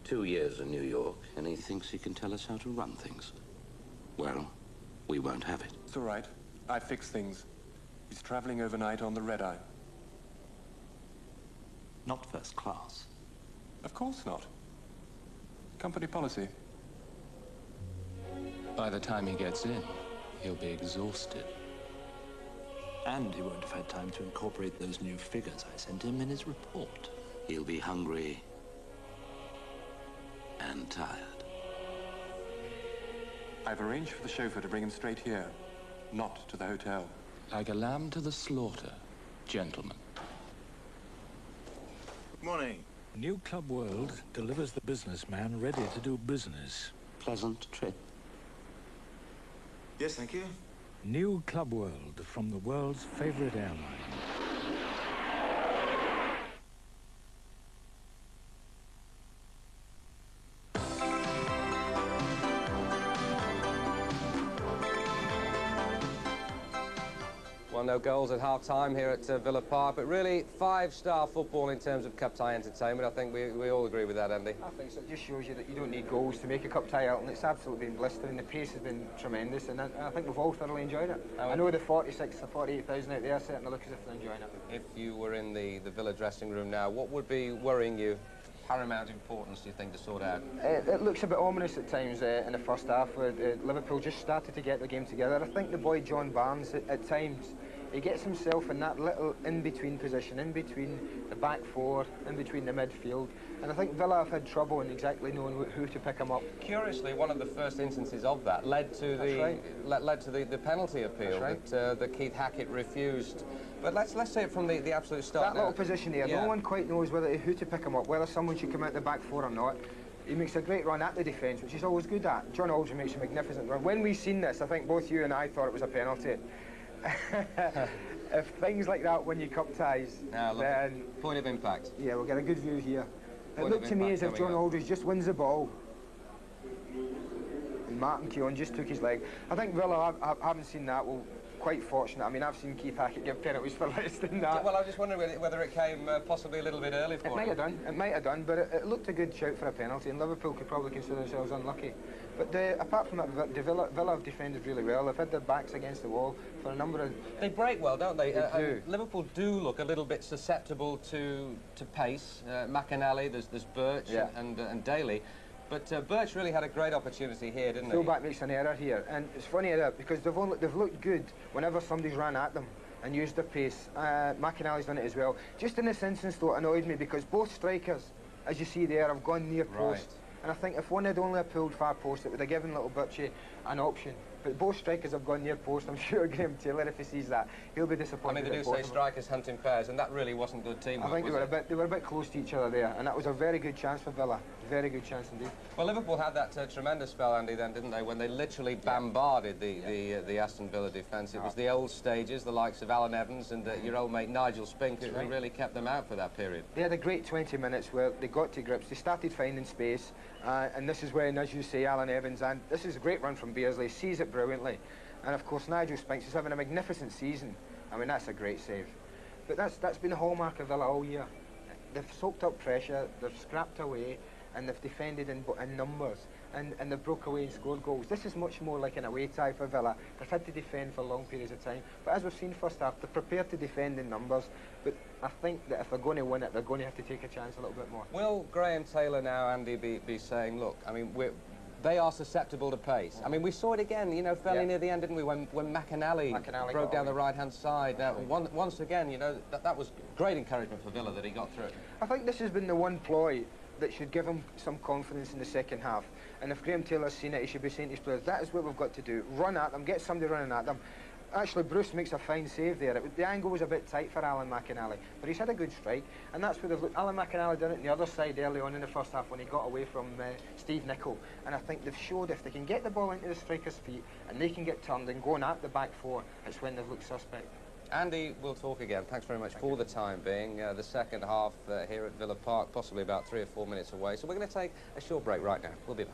2 years in New York, and he thinks he can tell us how to run things. Well, we won't have it. It's all right. I fix things. He's traveling overnight on the red-eye. Not first class. Of course not. Company policy. By the time he gets in, he'll be exhausted. And he won't have had time to incorporate those new figures I sent him in his report. He'll be hungry and tired. I've arranged for the chauffeur to bring him straight here, not to the hotel. Like a lamb to the slaughter, gentlemen. Good morning. New Club World delivers the businessman ready to do business. Pleasant trip. Yes, thank you. New Club World from the world's favorite airline. Well, no goals at half-time here at Villa Park, but really five-star football in terms of cup tie entertainment. I think we all agree with that, Andy. I think so. It just shows you that you don't need goals to make a cup tie out, and it's absolutely been blistering. The pace has been tremendous, and I think we've all thoroughly enjoyed it. I know the 46,000 or 48,000 out there certainly look as if they're enjoying it. If you were in the Villa dressing room now, what would be worrying you? paramount importance, do you think, to sort out? It looks a bit ominous at times in the first half, where Liverpool just started to get the game together. I think the boy John Barnes, at times, he gets himself in that little in-between position, in between the back four, in between the midfield, and I think Villa have had trouble in exactly knowing who to pick him up. Curiously, one of the first instances of that led to the penalty appeal that Keith Hackett refused. But let's say it from the absolute start. That little position there, no one quite knows who to pick him up, whether someone should come out the back four or not. He makes a great run at the defence, which he's always good at. John Aldridge makes a magnificent run. When we seen this, I think both you and I thought it was a penalty. If things like that win you cup ties, then... Point of impact. Yeah, we'll get a good view here. It looked to me as if John Aldridge just wins the ball. And Martin Keown just took his leg. I think Villa, I haven't seen that. Well, quite fortunate. I mean, I've seen Keith Hackett give penalties for less than that. Well, I was just wondering whether it came possibly a little bit early for him. It might have done, but it looked a good shout for a penalty, and Liverpool could probably consider themselves unlucky. But apart from that, Villa have defended really well. They've had their backs against the wall for a number of... They break well, don't they? They do. Liverpool do look a little bit susceptible to pace. McAnally, there's Birch and Daly. But Birch really had a great opportunity here, didn't he? Fullback makes an error here, and it's funny because they've looked good whenever somebody's ran at them and used their pace. McAnally's done it as well. Just in this instance, though, it annoyed me because both strikers, as you see there, have gone near post. And I think if one had only pulled far post, it would have given little Birchie an option. But both strikers have gone near post. I'm sure Graham Taylor, if he sees that, he'll be disappointed. I mean, they do say strikers hunt in pairs, and that really wasn't good teamwork. I think they were a bit close to each other there, and that was a very good chance for Villa. Very good chance indeed. Well, Liverpool had that tremendous spell, Andy, then, didn't they, when they literally bombarded the Aston Villa defence. It was the old stages, the likes of Alan Evans and your old mate Nigel Spink, who really kept them out for that period. They had a great 20 minutes where they got to grips. They started finding space, and this is when, as you say, Alan Evans, and this is a great run from Beersley, sees it brilliantly. And of course, Nigel Spinks is having a magnificent season. I mean, that's a great save. But that's been the hallmark of Villa all year. They've soaked up pressure, they've scrapped away, and they've defended in numbers, and they've broke away and scored goals. This is much more like an away tie for Villa. They've had to defend for long periods of time, but as we've seen first half, they're prepared to defend in numbers, but I think that if they're going to win it, they're going to have to take a chance a little bit more. Will Graham Taylor now, Andy, be saying, look, I mean, they are susceptible to pace. I mean, we saw it again, you know, fairly near the end, didn't we, when McAnally broke down the right-hand side. Now, once again, you know, that was great encouragement for Villa that he got through. I think this has been the one ploy that should give him some confidence in the second half. And if Graham Taylor's seen it, he should be saying to his players, that is what we've got to do. Run at them, get somebody running at them. Actually, Bruce makes a fine save there. The angle was a bit tight for Alan McAnally, but he's had a good strike, and that's where Alan McAnally done it on the other side early on in the first half when he got away from Steve Nicol. And I think they've showed if they can get the ball into the striker's feet and they can get turned and going at the back four, it's when they've looked suspect. Andy, we'll talk again. Thanks very much for the time being. The second half here at Villa Park, possibly about 3 or 4 minutes away. So we're going to take a short break right now. We'll be back.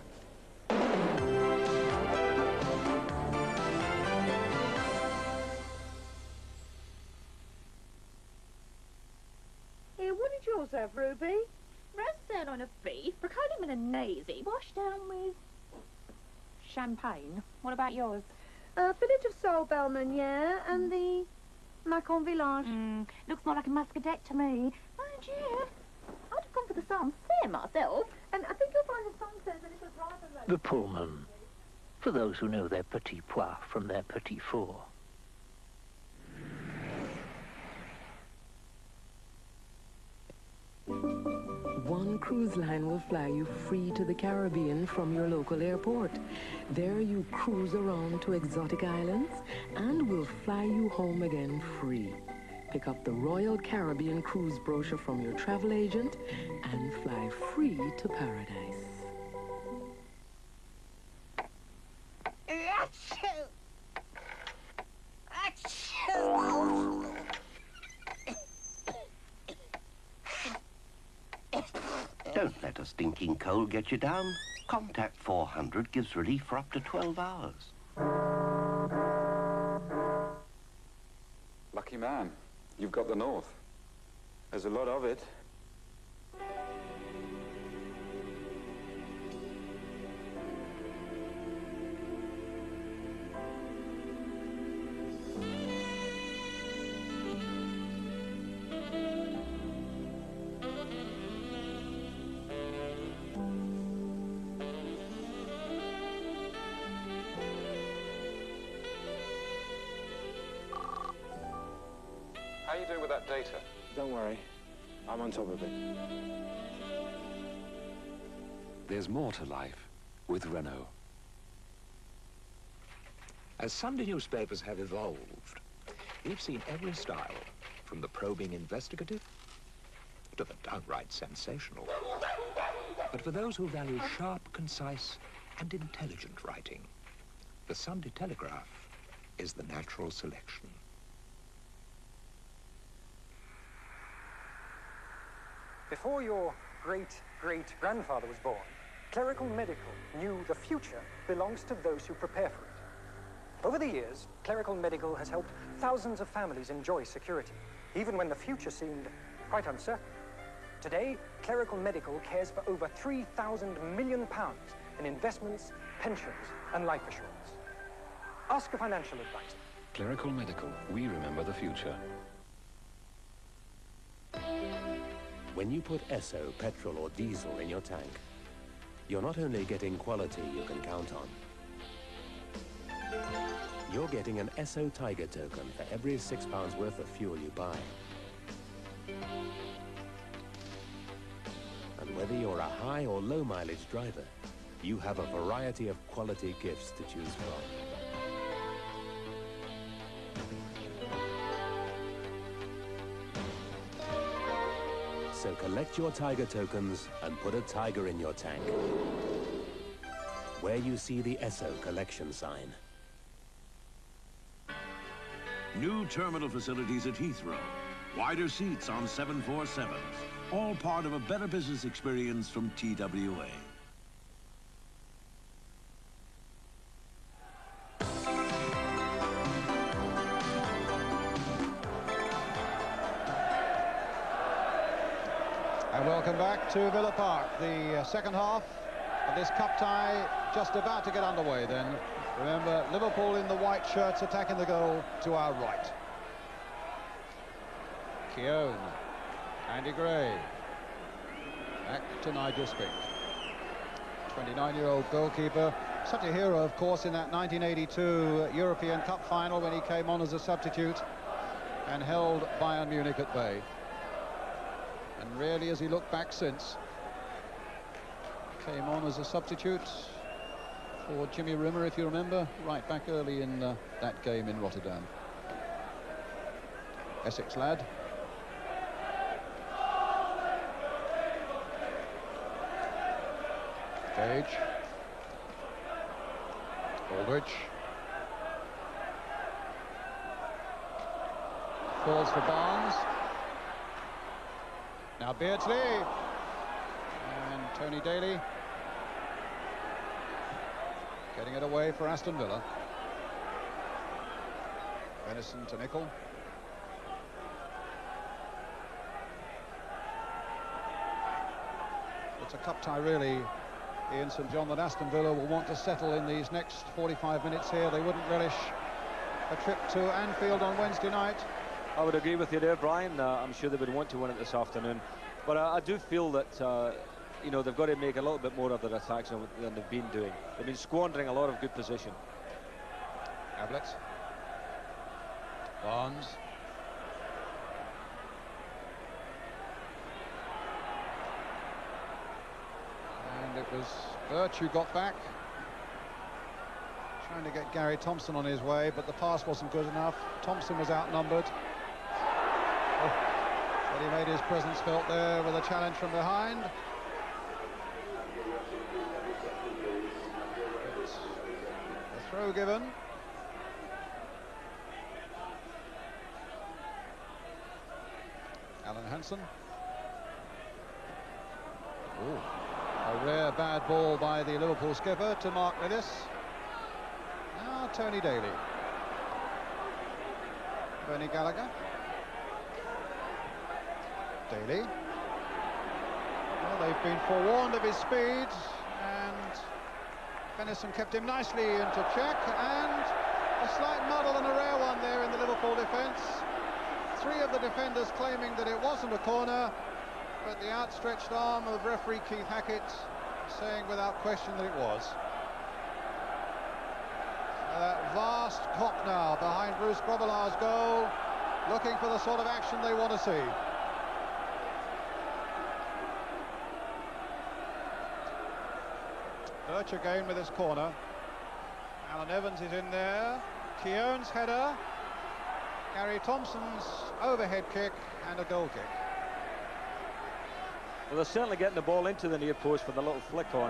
Here, what did yours have, Ruby? Roast sirloin of beef, ricotta mayonnaise, washed down with champagne. What about yours? Fillet of sole belle meunière and the Macon Village. Looks more like a muscadet to me. Mind you, I'd have gone for the Sancerre myself, and I think you'll find the Sancerre's a little rather... The Pullman, for those who know their petit pois from their petit four. One cruise line will fly you free to the Caribbean from your local airport. There you cruise around to exotic islands and will fly you home again free. Pick up the Royal Caribbean Cruise brochure from your travel agent and fly free to paradise. Don't let a stinking cold get you down. Contact 400 gives relief for up to 12 hours. Lucky man. You've got the north. There's a lot of it. with that data? Don't worry. I'm on top of it. There's more to life with Renault. As Sunday newspapers have evolved, we've seen every style, from the probing investigative to the downright sensational. But for those who value sharp, concise, and intelligent writing, the Sunday Telegraph is the natural selection. Before your great-great-grandfather was born, Clerical Medical knew the future belongs to those who prepare for it. Over the years, Clerical Medical has helped thousands of families enjoy security, even when the future seemed quite uncertain. Today, Clerical Medical cares for over £3,000 million in investments, pensions, and life assurance. Ask a financial advisor. Clerical Medical, we remember the future. When you put Esso petrol or diesel in your tank, you're not only getting quality you can count on, you're getting an Esso Tiger token for every £6 worth of fuel you buy. And whether you're a high or low mileage driver, you have a variety of quality gifts to choose from. So collect your Tiger tokens and put a Tiger in your tank, where you see the Esso collection sign. New terminal facilities at Heathrow. Wider seats on 747s. All part of a better business experience from TWA. And welcome back to Villa Park. The second half of this cup tie just about to get underway then. Remember, Liverpool in the white shirts attacking the goal to our right. Keown, Andy Gray, back to Nigel Spink. 29-year-old goalkeeper, such a hero, of course, in that 1982 European Cup final when he came on as a substitute and held Bayern Munich at bay. And really, as he looked back since, came on as a substitute for Jimmy Rimmer, if you remember, right back early in that game in Rotterdam. Essex lad. Gage. Aldridge. Falls for Barnes. Now Beardsley. And Tony Daly. Getting it away for Aston Villa. Venison to Nicol. It's a cup tie, really, Ian St John, that Aston Villa will want to settle in these next 45 minutes here. They wouldn't relish a trip to Anfield on Wednesday night. I would agree with you there, Brian. I'm sure they would want to win it this afternoon. But I do feel that, you know, they've got to make a little bit more of their attacks than they've been doing. They've been squandering a lot of good position. Ablett. Barnes. And it was Birch who got back, trying to get Gary Thompson on his way, but the pass wasn't good enough. Thompson was outnumbered. But he made his presence felt there with a challenge from behind. A throw given. Alan Hansen. Ooh. A rare bad ball by the Liverpool skipper to Mark Lillis. Now Tony Daly. Bernie Gallagher. Daly. Well, they've been forewarned of his speed, and Venison kept him nicely into check, and a slight muddle and a rare one there in the Liverpool defence. Three of the defenders claiming that it wasn't a corner, but the outstretched arm of referee Keith Hackett saying without question that it was. So that vast cop now behind Bruce Grobbelaar's goal, looking for the sort of action they want to see. Birch again with his corner. Alan Evans is in there. Keown's header. Gary Thompson's overhead kick and a goal kick. Well, they're certainly getting the ball into the near post for the little flick on,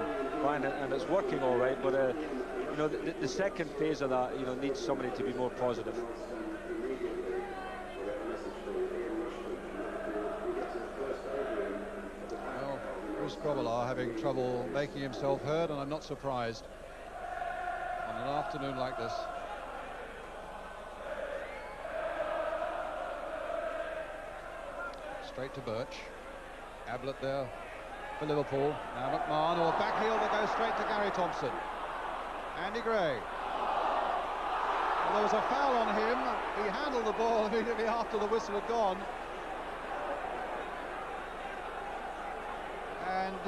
and it's working all right. But you know, the second phase of that, you know, needs somebody to be more positive. Well, Bruce Grobbelaar having trouble making himself heard, and I'm not surprised on an afternoon like this. Straight to Birch. Ablett there for Liverpool. Now McMahon, or back heel that goes straight to Gary Thompson. Andy Gray. Well, there was a foul on him. He handled the ball immediately after the whistle had gone. And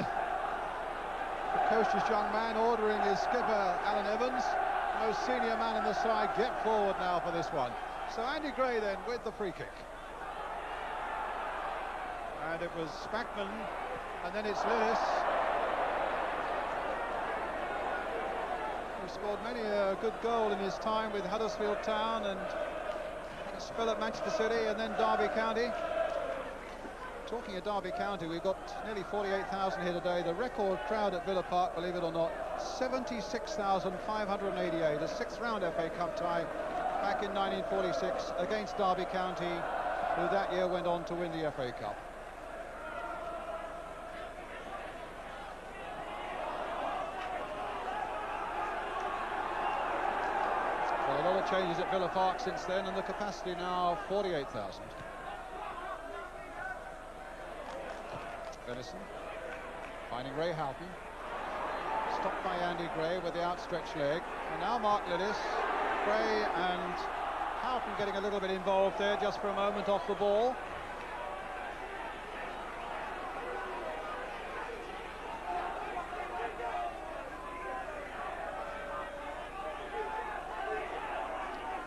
precocious young man ordering his skipper, Alan Evans, most senior man in the side, get forward now for this one. So Andy Gray then with the free kick. And it was Spackman, and then it's Lillis, who scored many a good goal in his time with Huddersfield Town and a spell at Manchester City and then Derby County. Talking of Derby County, we've got nearly 48,000 here today. The record crowd at Villa Park, believe it or not, 76,588, a sixth round FA Cup tie back in 1946 against Derby County, who that year went on to win the FA Cup. Well, a lot of changes at Villa Park since then, and the capacity now 48,000. Venison finding Ray Houghton, stopped by Andy Gray with the outstretched leg, and now Mark Lillis. Gray and Houghton getting a little bit involved there just for a moment off the ball.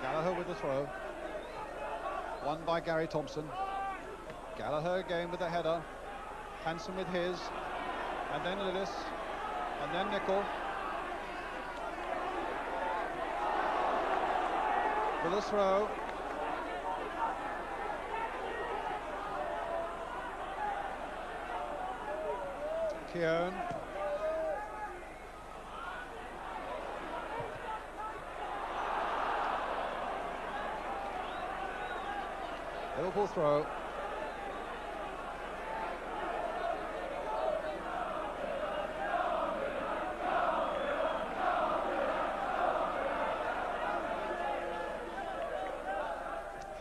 Gallagher with the throw, won by Gary Thompson. Gallagher again with the header. Hanson with his, and then Lillis, and then Nicol. With a throw. Keown. Liverpool throw.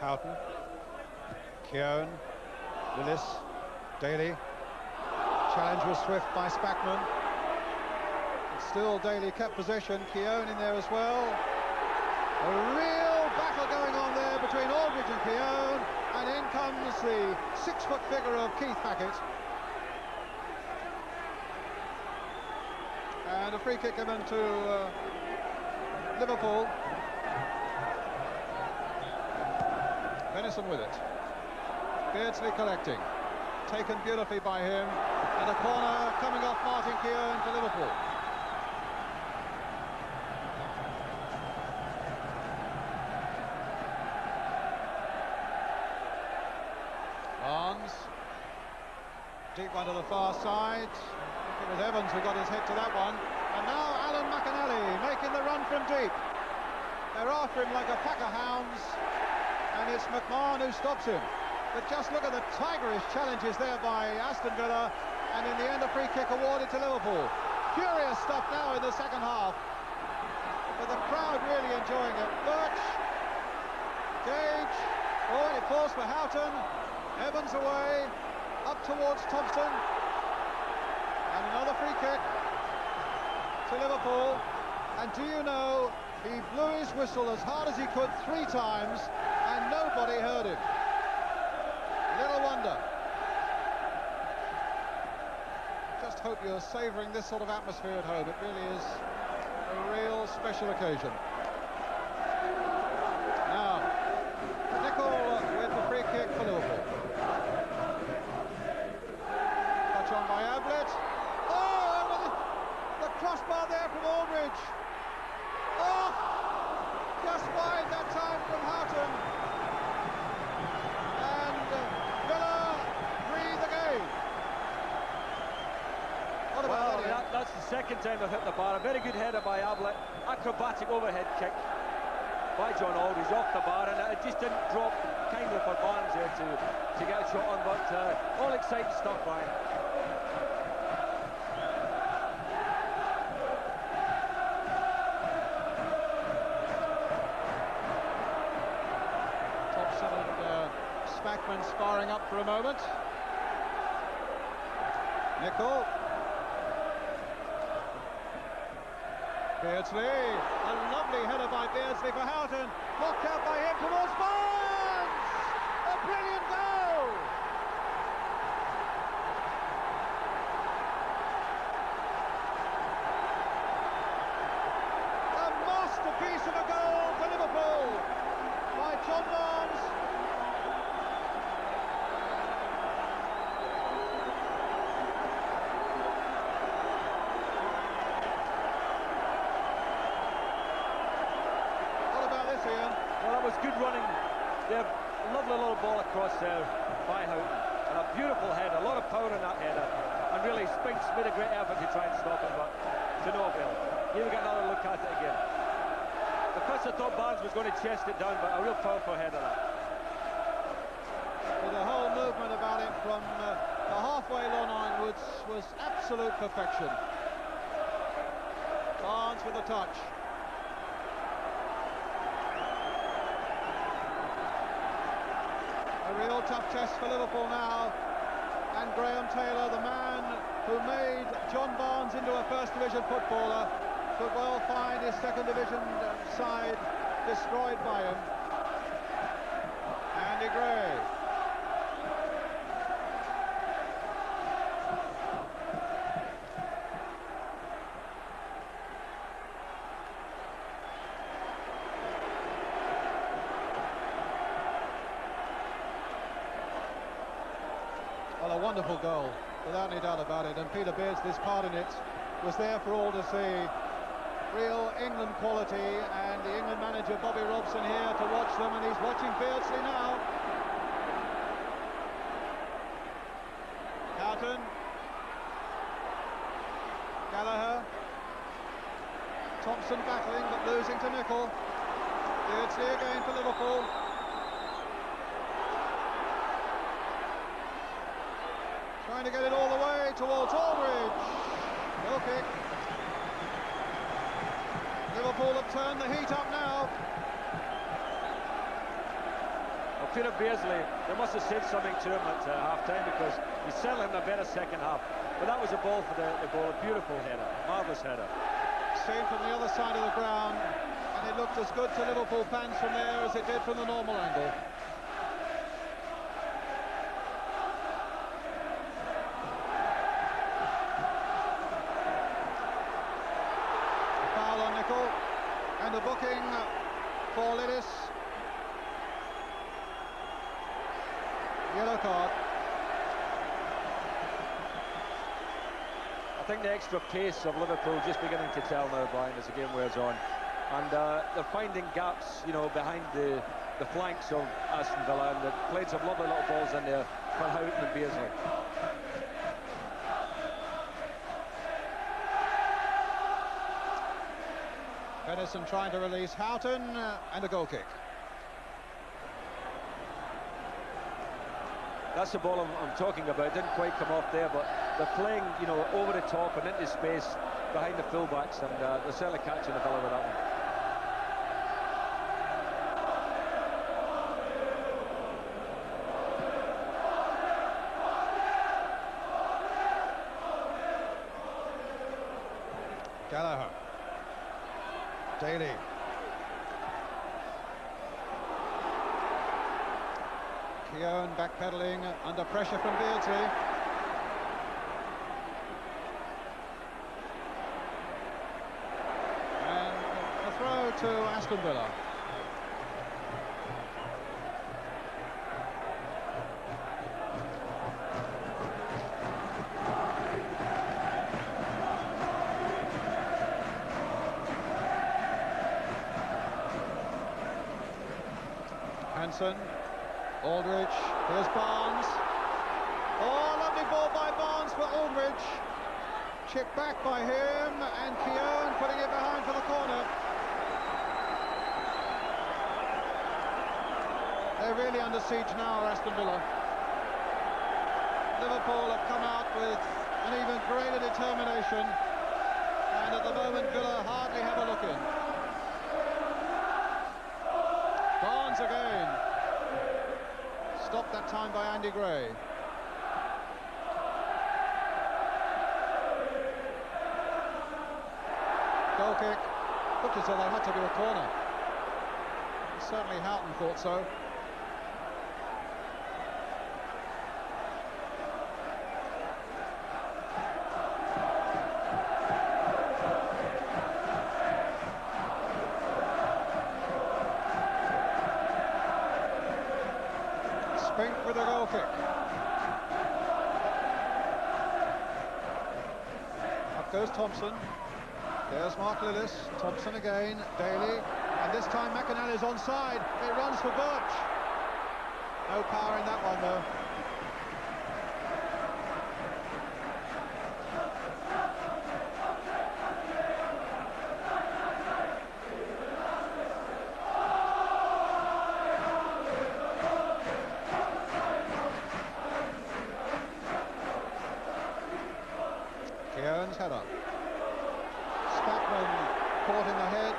Houghton, Keown, Lillis, Daly. Challenge was swift by Spackman. And still Daly kept possession. Keown in there as well. A real battle going on there between Aldridge and Keown. And in comes the 6-foot figure of Keith Packett. And a free kick given to Liverpool. Venison with it. Beardsley collecting. Taken beautifully by him. And a corner coming off Martin Keown for Liverpool. Barnes. Deep one to the far side. I think it was Evans who got his head to that one. And now Alan McAnally making the run from deep. They're after him like a pack of hounds. And it's McMahon who stops him. But just look at the tigerish challenges there by Aston Villa, and in the end a free kick awarded to Liverpool. Furious stuff now in the second half, but the crowd really enjoying it. Birch, Gage, oh, it falls for Houghton. Evans away, up towards Thompson, and another free kick to Liverpool. And do you know, he blew his whistle as hard as he could 3 times, and nobody heard him. Little wonder. Just hope you're savouring this sort of atmosphere at home. It really is a real special occasion. Now, Nicol with crossbar there from Aldridge. Oh, just wide that time from Houghton. And Villa breathe again. What about that? That's the second time they've hit the bar. A very good header by Ablett. Acrobatic overhead kick by John Aldridge off the bar, and it just didn't drop kindly for Barnes there to get a shot on, but all exciting stuff, Brian. Thompson and Spackman sparring up for a moment. Nicol. Beardsley, a lovely header by Beardsley for Houghton, knocked out by him towards Barnes! A brilliant goal! A masterpiece of a goal for Liverpool by John Barnes. Well, that was good running there. Lovely little ball across there by Houghton. And a beautiful header, a lot of power in that header. And really, Spinks made a great effort to try and stop him, but to no avail. Here we get another look at it again. Because I thought Barnes was going to chest it down, but a real powerful header that. Well, the whole movement about it from the halfway line onwards was absolute perfection. Barnes with a touch. A real tough test for Liverpool now, and Graham Taylor, the man who made John Barnes into a First Division footballer, could well find his Second Division side destroyed by him. Andy Gray. Well, a wonderful goal, without any doubt about it, and Peter Beardsley's part in it was there for all to see. Real England quality, and the England manager Bobby Robson here to watch them, and he's watching Beardsley now. Houghton. Gallagher. Thompson battling, but losing to Nicol. Beardsley again for Liverpool. Trying to get it all the way towards Aldridge. No kick. Liverpool have turned the heat up now. Well, Peter Beardsley, they must have said something to him at half-time, because he's certainly having a better second half. But that was a ball for the goal, a beautiful header, marvellous header. Seen from the other side of the ground, and it looked as good to Liverpool fans from there as it did from the normal angle. And a booking for Lidis. Yellow card. I think the extra pace of Liverpool just beginning to tell now, Brian, as the game wears on. And they're finding gaps, you know, behind the flanks of Aston Villa, and they've played some lovely little balls in there for Houghton and Beardsley. Edison trying to release Houghton, and a goal kick. That's the ball I'm talking about. Didn't quite come off there, but they're playing, you know, over the top and into space behind the fullbacks, and they're certainly catching the Villa with that one. Gallagher. Daly. Keown backpedaling under pressure from Beardsley. And a throw to Aston Villa. Thompson. Aldridge. Here's Barnes. Oh, lovely ball by Barnes for Aldridge. Chipped back by him, and Keown putting it behind for the corner. They're really under siege now, Aston Villa. Liverpool have come out with an even greater determination, and at the moment Villa hardly have a look in. Barnes again. Stopped that time by Andy Gray. Goal kick. Looked as though they had to do a corner. Certainly Houghton thought so. Spink with a goal kick. Up goes Thompson. There's Mark Lillis. Thompson again. Daly. And this time McInally's onside. It runs for Birch. No power in that one, though. Keown's header. Spackman caught in the head,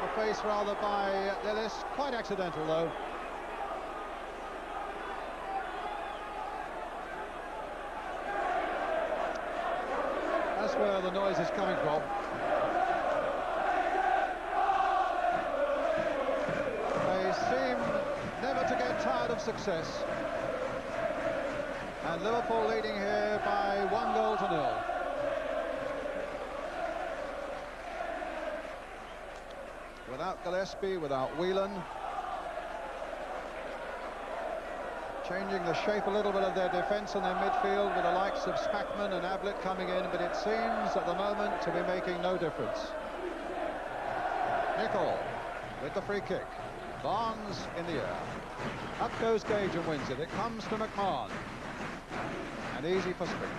the face rather by Lillis. Quite accidental though. That's where the noise is coming from. They seem never to get tired of success. And Liverpool leading here by 1-0. Without Gillespie, without Whelan. Changing the shape a little bit of their defence and their midfield with the likes of Spackman and Ablett coming in, but it seems at the moment to be making no difference. Nicol with the free kick. Barnes in the air. Up goes Gage and wins it. It comes to McMahon. And easy for Spring.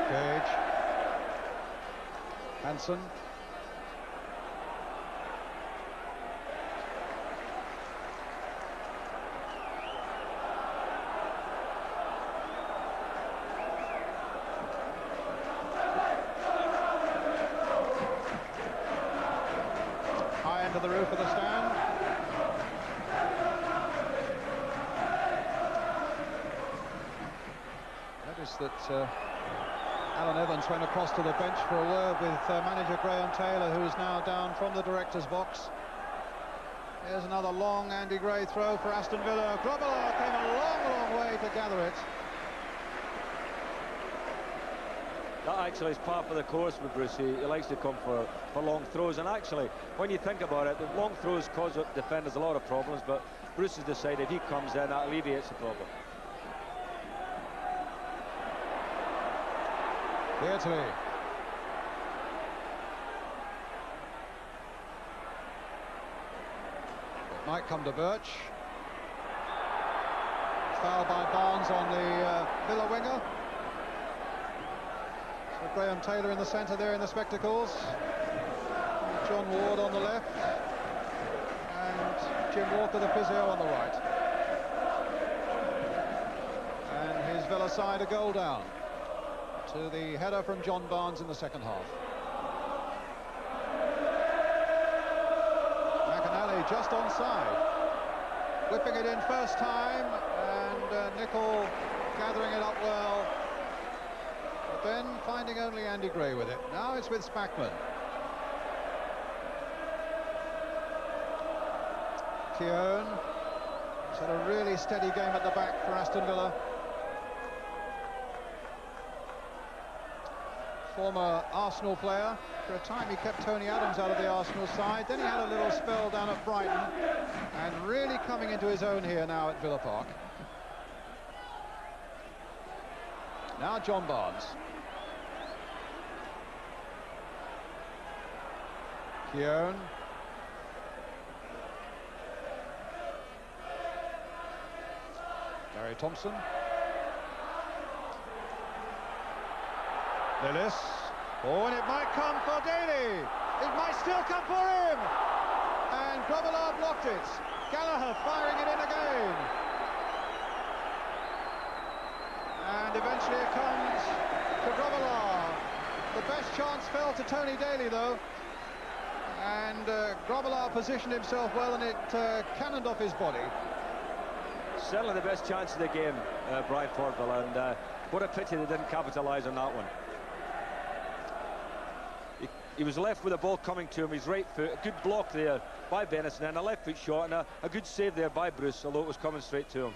Gage. Hansen. To the roof of the stand. Notice that Alan Evans went across to the bench for a word with manager Graham Taylor, who is now down from the director's box. Here's another long Andy Gray throw for Aston Villa. Grobbelaar came a long, long way to gather it. That actually is part of the course with Bruce. He likes to come for long throws, and actually, when you think about it, the long throws cause defenders a lot of problems, but Bruce has decided if he comes in, that alleviates the problem. Beardsley. It might come to Birch. Foul by Barnes on the Villa winger. So Graham Taylor in the centre there in the spectacles. John Ward on the left. And Jim Walker, the physio, on the right. And his Villa side a goal down to the header from John Barnes in the second half. McInally just onside. Whipping it in first time, and Nicol gathering it up well. But then finding only Andy Gray with it. Now it's with Spackman. Keown. He's had a really steady game at the back for Aston Villa. former Arsenal player. For a time he kept Tony Adams out of the Arsenal side. Then he had a little spell down at Brighton, and really coming into his own here now at Villa Park. Now John Barnes. Keown. Gary Thompson. Lillis. Oh, and it might come for Daly. It might still come for him. And Grobbelaar blocked it. Gallagher firing it in again. And eventually it comes to Grobbelaar. The best chance fell to Tony Daly, though. And Grobbelaar positioned himself well, and it cannoned off his body. Certainly the best chance of the game, Brian, for Villa, and what a pity they didn't capitalise on that one. He was left with the ball coming to him, his right foot, a good block there by Benison, and a left foot shot, and a good save there by Bruce, although it was coming straight to him.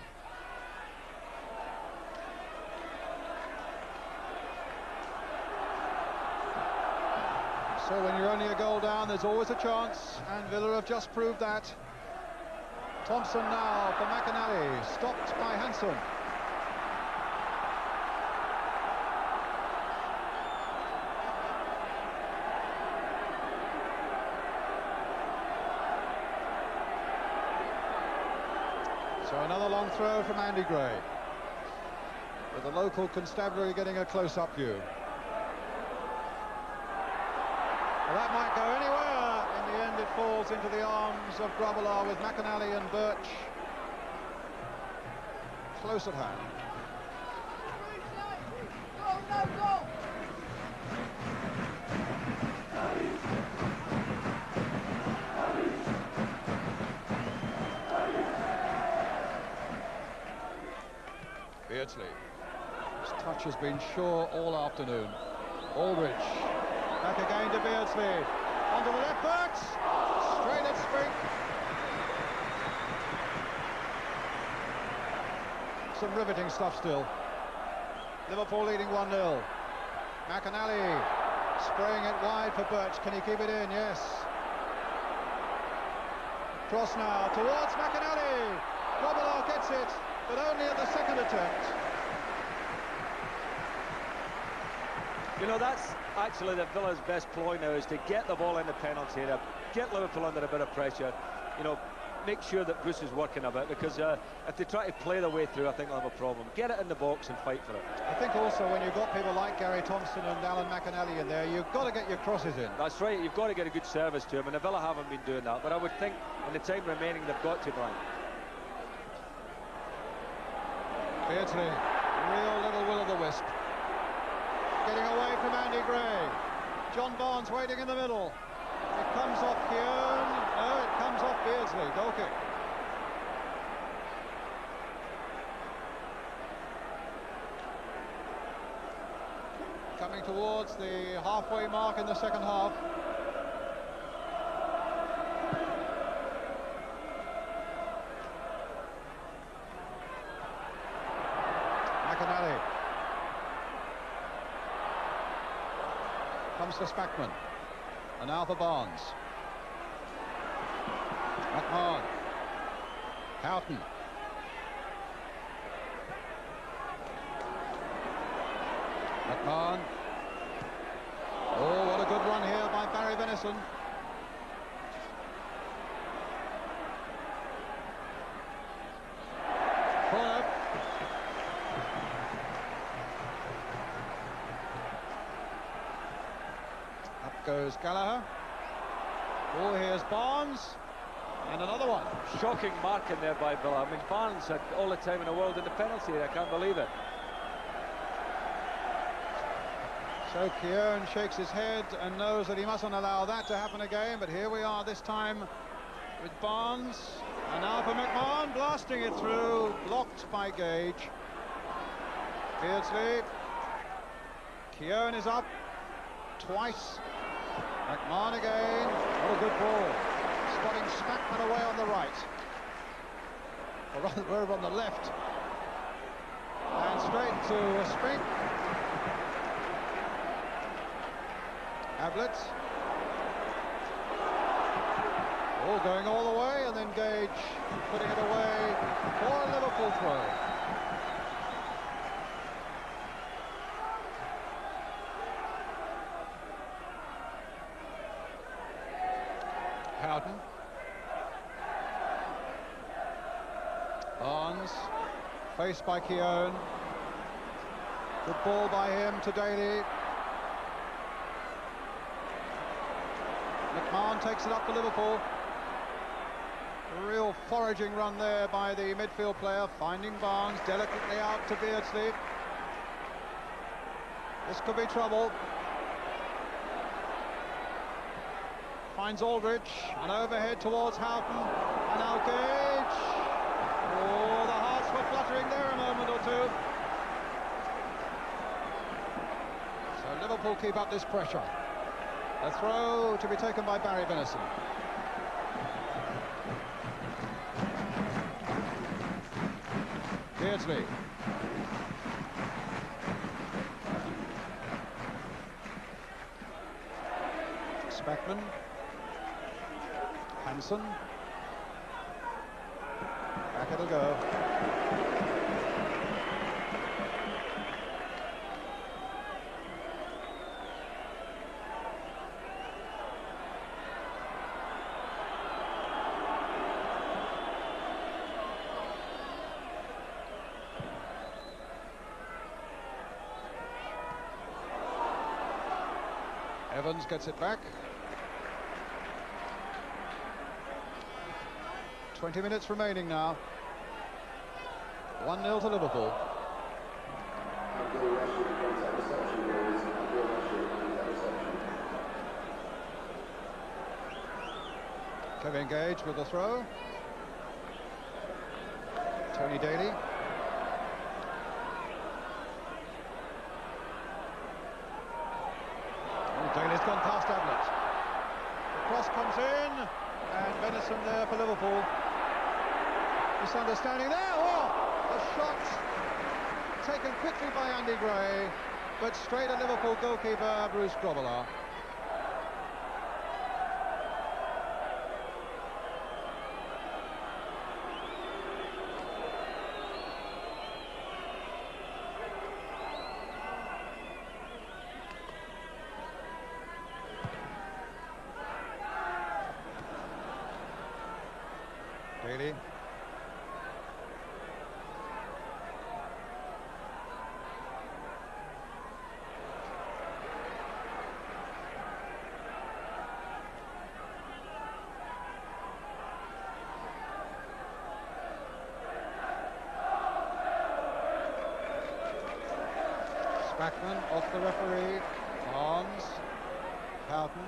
So when you're only a goal down, there's always a chance, and Villa have just proved that. Thompson now for McInally, stopped by Hanson. So another long throw from Andy Gray, with the local constabulary getting a close-up view. Well, that might go anywhere. In the end, it falls into the arms of Grobbelaar, with McInally and Birch close at hand. Beardsley. His touch has been sure all afternoon. Aldridge. Back again to Beardsley. Onto the left foot. Straight at Spink. Some riveting stuff still. Liverpool leading 1-0. McInally spraying it wide for Birch. Can he keep it in? Yes. Cross now towards McInally. Grobbelaar gets it, but only at the second attempt. You know, that's actually the Villa's best ploy now, is to get the ball in the penalty area, get Liverpool under a bit of pressure, you know, make sure that Bruce is working a bit, because if they try to play their way through, I think they'll have a problem. Get it in the box and fight for it. I think also when you've got people like Gary Thompson and Alan McInally in there, you've got to get your crosses in. That's right, you've got to get a good service to him, and the Villa haven't been doing that, but I would think in the time remaining they've got to, Brian. Beardsley, real little will-o'-the-wisp. Getting away from Andy Gray. John Barnes waiting in the middle. It comes off Keown. No, it comes off Beardsley. Goal kick. Coming towards the halfway mark in the second half. McInally. Comes for Spackman. And now for Barnes. McMahon. Houghton. McMahon. Oh, what a good run here by Barry Venison. Corner. Up goes Gallagher. Oh, here's Barnes. And another one. Shocking marking there by Villa. I mean, Barnes had all the time in the world in the penalty area. I can't believe it. So Keown shakes his head and knows that he mustn't allow that to happen again, but here we are this time with Barnes, and now for McMahon, blasting it through, blocked by Gage. Beardsley. Keown is up twice. McMahon again. What a good ball. Spotting Spackman away on the right. Or rather, we're on the left. And straight to Spink. Ablett. All going all the way, and then Gage putting it away for a Liverpool throw. Houghton. Barnes, faced by Keown. Good ball by him to Daly. McMahon takes it up for Liverpool. A real foraging run there by the midfield player, finding Barnes delicately out to Beardsley. This could be trouble. Finds Aldridge, and overhead towards Houghton, and now Gage. Oh, the hearts were fluttering there a moment or two. So Liverpool keep up this pressure. A throw to be taken by Barry Venison. Beardsley. Speckman. Hansen. Back it'll go. Evans gets it back. 20 minutes remaining now. 1-0 to Liverpool. Kevin Gage with the throw. Tony Daly. Daly's gone past Ablett. The cross comes in, and Venison there for Liverpool. Misunderstanding there. Oh, a shot taken quickly by Andy Gray, but straight at Liverpool goalkeeper Bruce Grobbelaar. Daly. Spackman off the referee. Barnes. Houghton.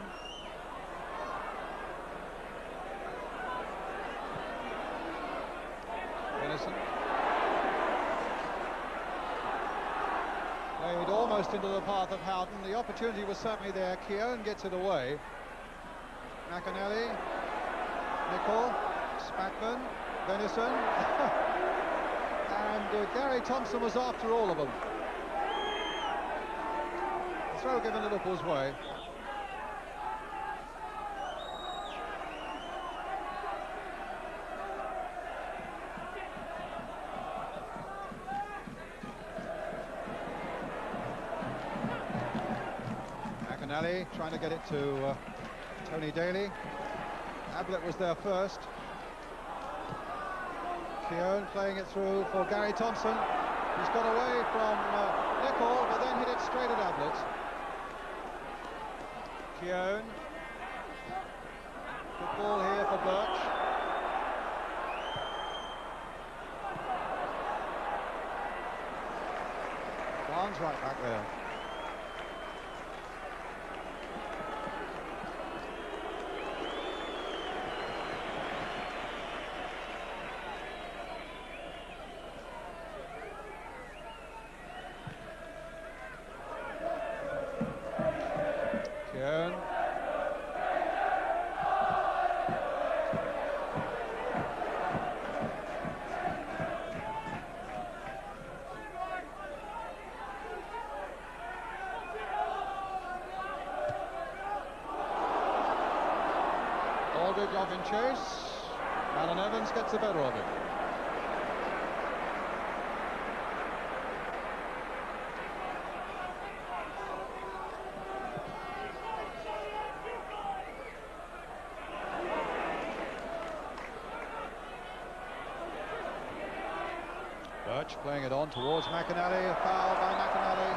Played almost into the path of Houghton. The opportunity was certainly there. Keown gets it away. McAnally, Nicol, Spackman, Venison, and Gary Thompson was after all of them. The throw given Liverpool's way. McAnally trying to get it to Tony Daly. Ablett was there first. Keown playing it through for Gary Thompson. He's got away from Nicol, but then hit it straight at Ablett. Keown. Good ball here for Birch. Barnes right back there. Keown. edge off in chase. Alan Evans gets the better of it. Birch playing it on towards McInally, a foul by McInally,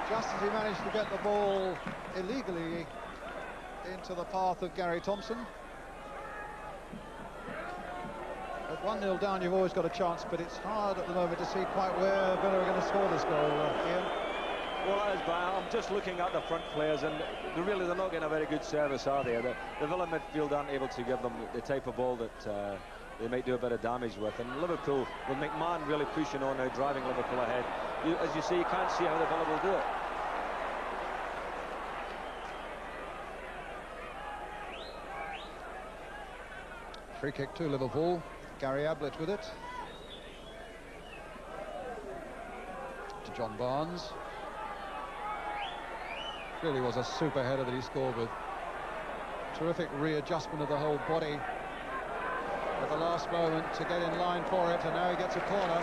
just as he managed to get the ball illegally into the path of Gary Thompson. At 1-0 down, you've always got a chance, but it's hard at the moment to see quite where Villa are going to score this goal, Ian. Well, as I'm just looking at the front players, and they're not getting a very good service, are they? The Villa midfield aren't able to give them the type of ball that they might do a bit of damage with. And Liverpool, with McMahon really pushing on now, driving Liverpool ahead, as you say, you can't see how the Villa will do it. Free kick to Liverpool. Gary Ablett with it. To John Barnes. Really was a super header that he scored with. Terrific readjustment of the whole body at the last moment to get in line for it, and now he gets a corner.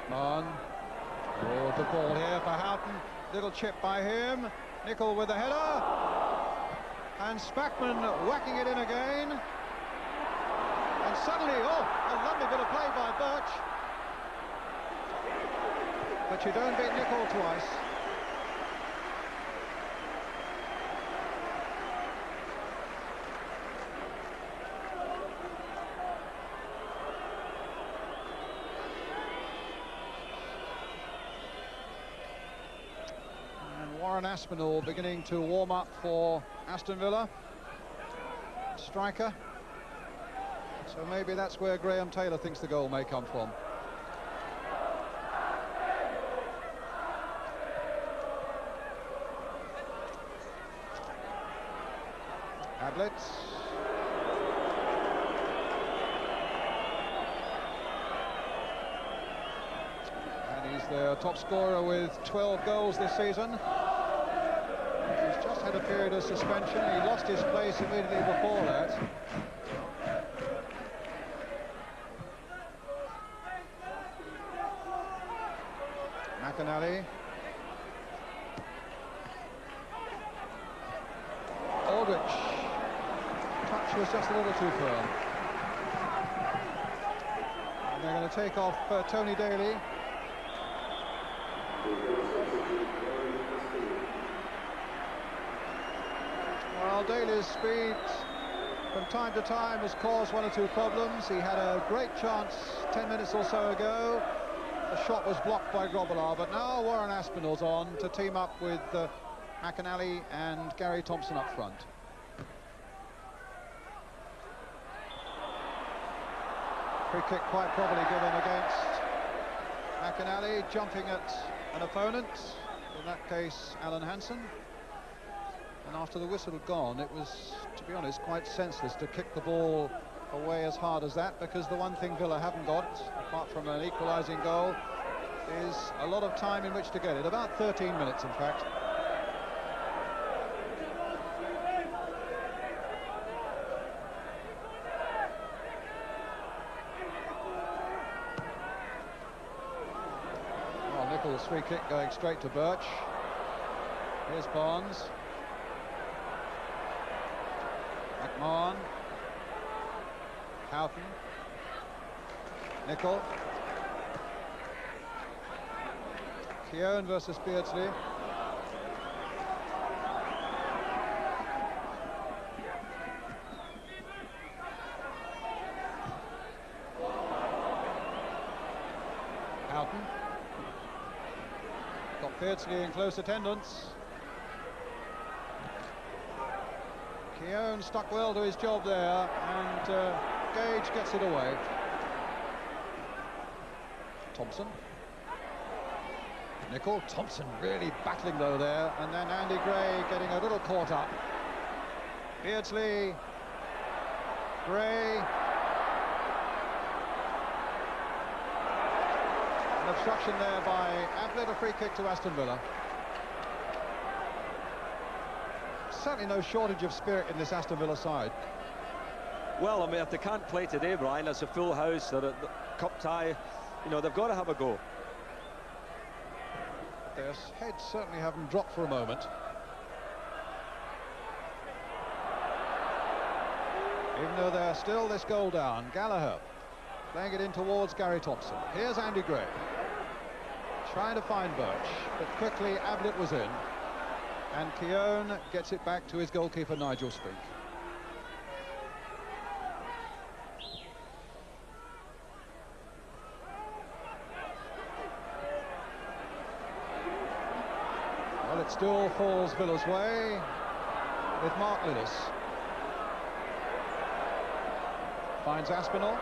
McMahon. Oh, the ball here for Houghton. Little chip by him. Nicol with the header. And Spackman whacking it in again. And suddenly, oh, a lovely bit of play by Birch. But you don't beat Nicol twice. And Warren Aspinall beginning to warm up for Aston Villa. Striker. So maybe that's where Graham Taylor thinks the goal may come from. Ablett. And he's their top scorer with 12 goals this season. He's just had a period of suspension. He lost his place immediately before that. McInally. Aldrich. Touch was just a little too firm. And they're going to take off Tony Daly. Well, Daly's speed from time to time has caused one or two problems. He had a great chance 10 minutes or so ago. The shot was blocked by Grobbelaar, but now Warren Aspinall's on to team up with McInally and Gary Thompson up front. Free kick quite probably given against McInally, jumping at an opponent, in that case Alan Hansen. And after the whistle had gone, it was, to be honest, quite senseless to kick the ball away as hard as that, because the one thing Villa haven't got, apart from an equalising goal, is a lot of time in which to get it. About 13 minutes, in fact. Well, Nichol's free kick going straight to Birch. Here's Barnes. McMahon. Houghton. Nicol. Keown versus Beardsley. Houghton. Got Beardsley in close attendance. Keown stuck well to his job there, and Gage gets it away. Thompson. Nicol. Thompson really battling though there, and then Andy Gray getting a little caught up. Beardsley. Gray. An obstruction there by Ablett, a free kick to Aston Villa. Certainly no shortage of spirit in this Aston Villa side. Well, I mean, if they can't play today, Brian, it's a full house, they're at the cup tie, you know, they've got to have a go. Their heads certainly haven't dropped for a moment. Even though they're still this goal down. Gallagher playing it in towards Gary Thompson. Here's Andy Gray trying to find Birch, but quickly Ablett was in, and Keown gets it back to his goalkeeper Nigel Spink. Well, it still falls Villa's way with Mark Lillis. Finds Aspinall.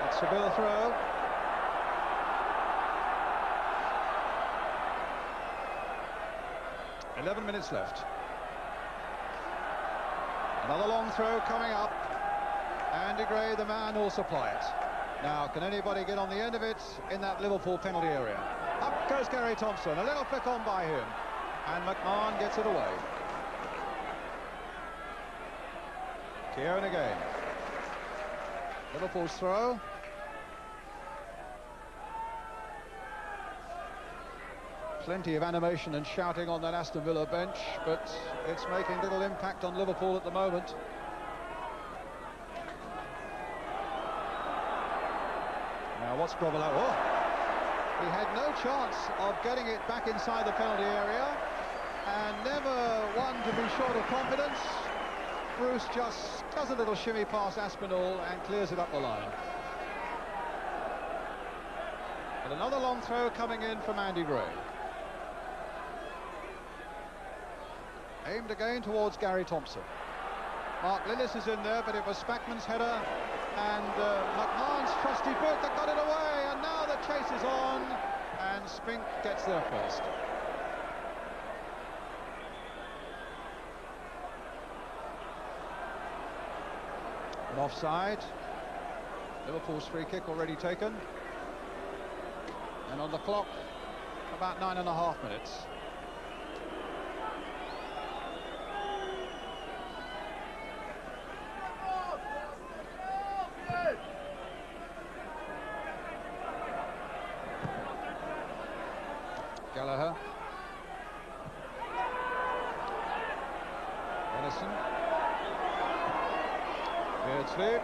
That's a Villa throw. "11 minutes left. Another long throw coming up. Andy Gray, the man who'll supply it. Now, can anybody get on the end of it in that Liverpool penalty area? Up goes Gary Thompson, a little flick on by him, and McMahon gets it away. Keown again. Liverpool's throw. Plenty of animation and shouting on that Aston Villa bench, but it's making little impact on Liverpool at the moment. Now what's Grovelow? Oh, he had no chance of getting it back inside the penalty area, and never one to be short of confidence. Bruce just does a little shimmy past Aspinall and clears it up the line. And another long throw coming in from Andy Gray. Aimed again towards Gary Thompson. Mark Lillis is in there, but it was Spackman's header and McMahon's trusty boot that got it away, and now the chase is on, and Spink gets there first. An offside. Liverpool's free kick already taken, and on the clock about 9.5 minutes. Gallagher. Ellison. Beardsley.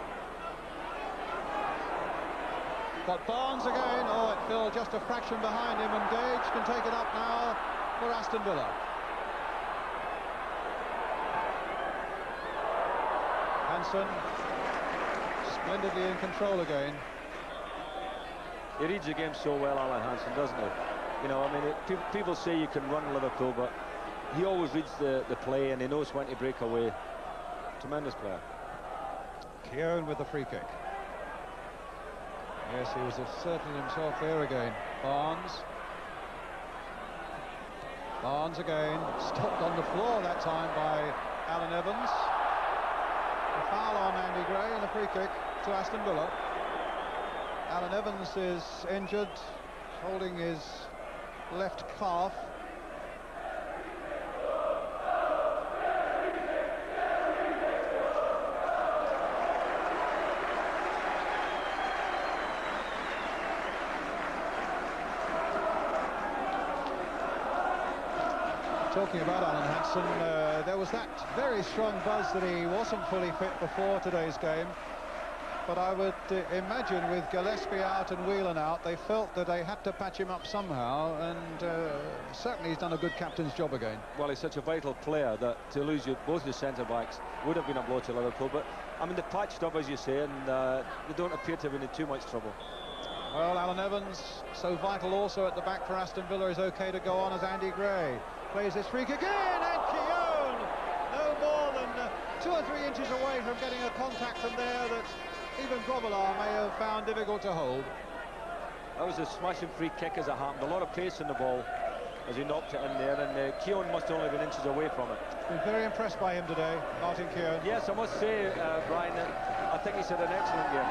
Got Barnes again. Oh, it fell just a fraction behind him, and Gage can take it up now for Aston Villa. Hansen splendidly in control again. He reads the game so well, Alan Hansen, doesn't he? You know, I mean, people say you can run Liverpool, but he always reads the play, and he knows when to break away. Tremendous player. Keown with the free kick. Yes, he was asserting himself there again. Barnes. Barnes again. Stopped on the floor that time by Alan Evans. A foul on Andy Gray and a free kick to Aston Villa. Alan Evans is injured, holding his left calf. Talking about Alan Hansen, there was that very strong buzz that he wasn't fully fit before today's game. But I would imagine with Gillespie out and Whelan out, they felt that they had to patch him up somehow, and certainly he's done a good captain's job again. Well, he's such a vital player that to lose both your centre-backs would have been a blow to Liverpool. But, I mean, they're patched up, as you say, and they don't appear to have been in too much trouble. Well, Alan Evans, so vital also at the back for Aston Villa, is OK to go on as Andy Gray plays this free kick in, and Keown, no more than 2 or 3 inches away from getting a contact from there that even Grovelow may have found difficult to hold. That was a smashing free kick as it happened. A lot of pace in the ball as he knocked it in there, and Keown must have only been inches away from it. Been very impressed by him today, Martin Keown. Yes, I must say, Brian, I think he's had an excellent game.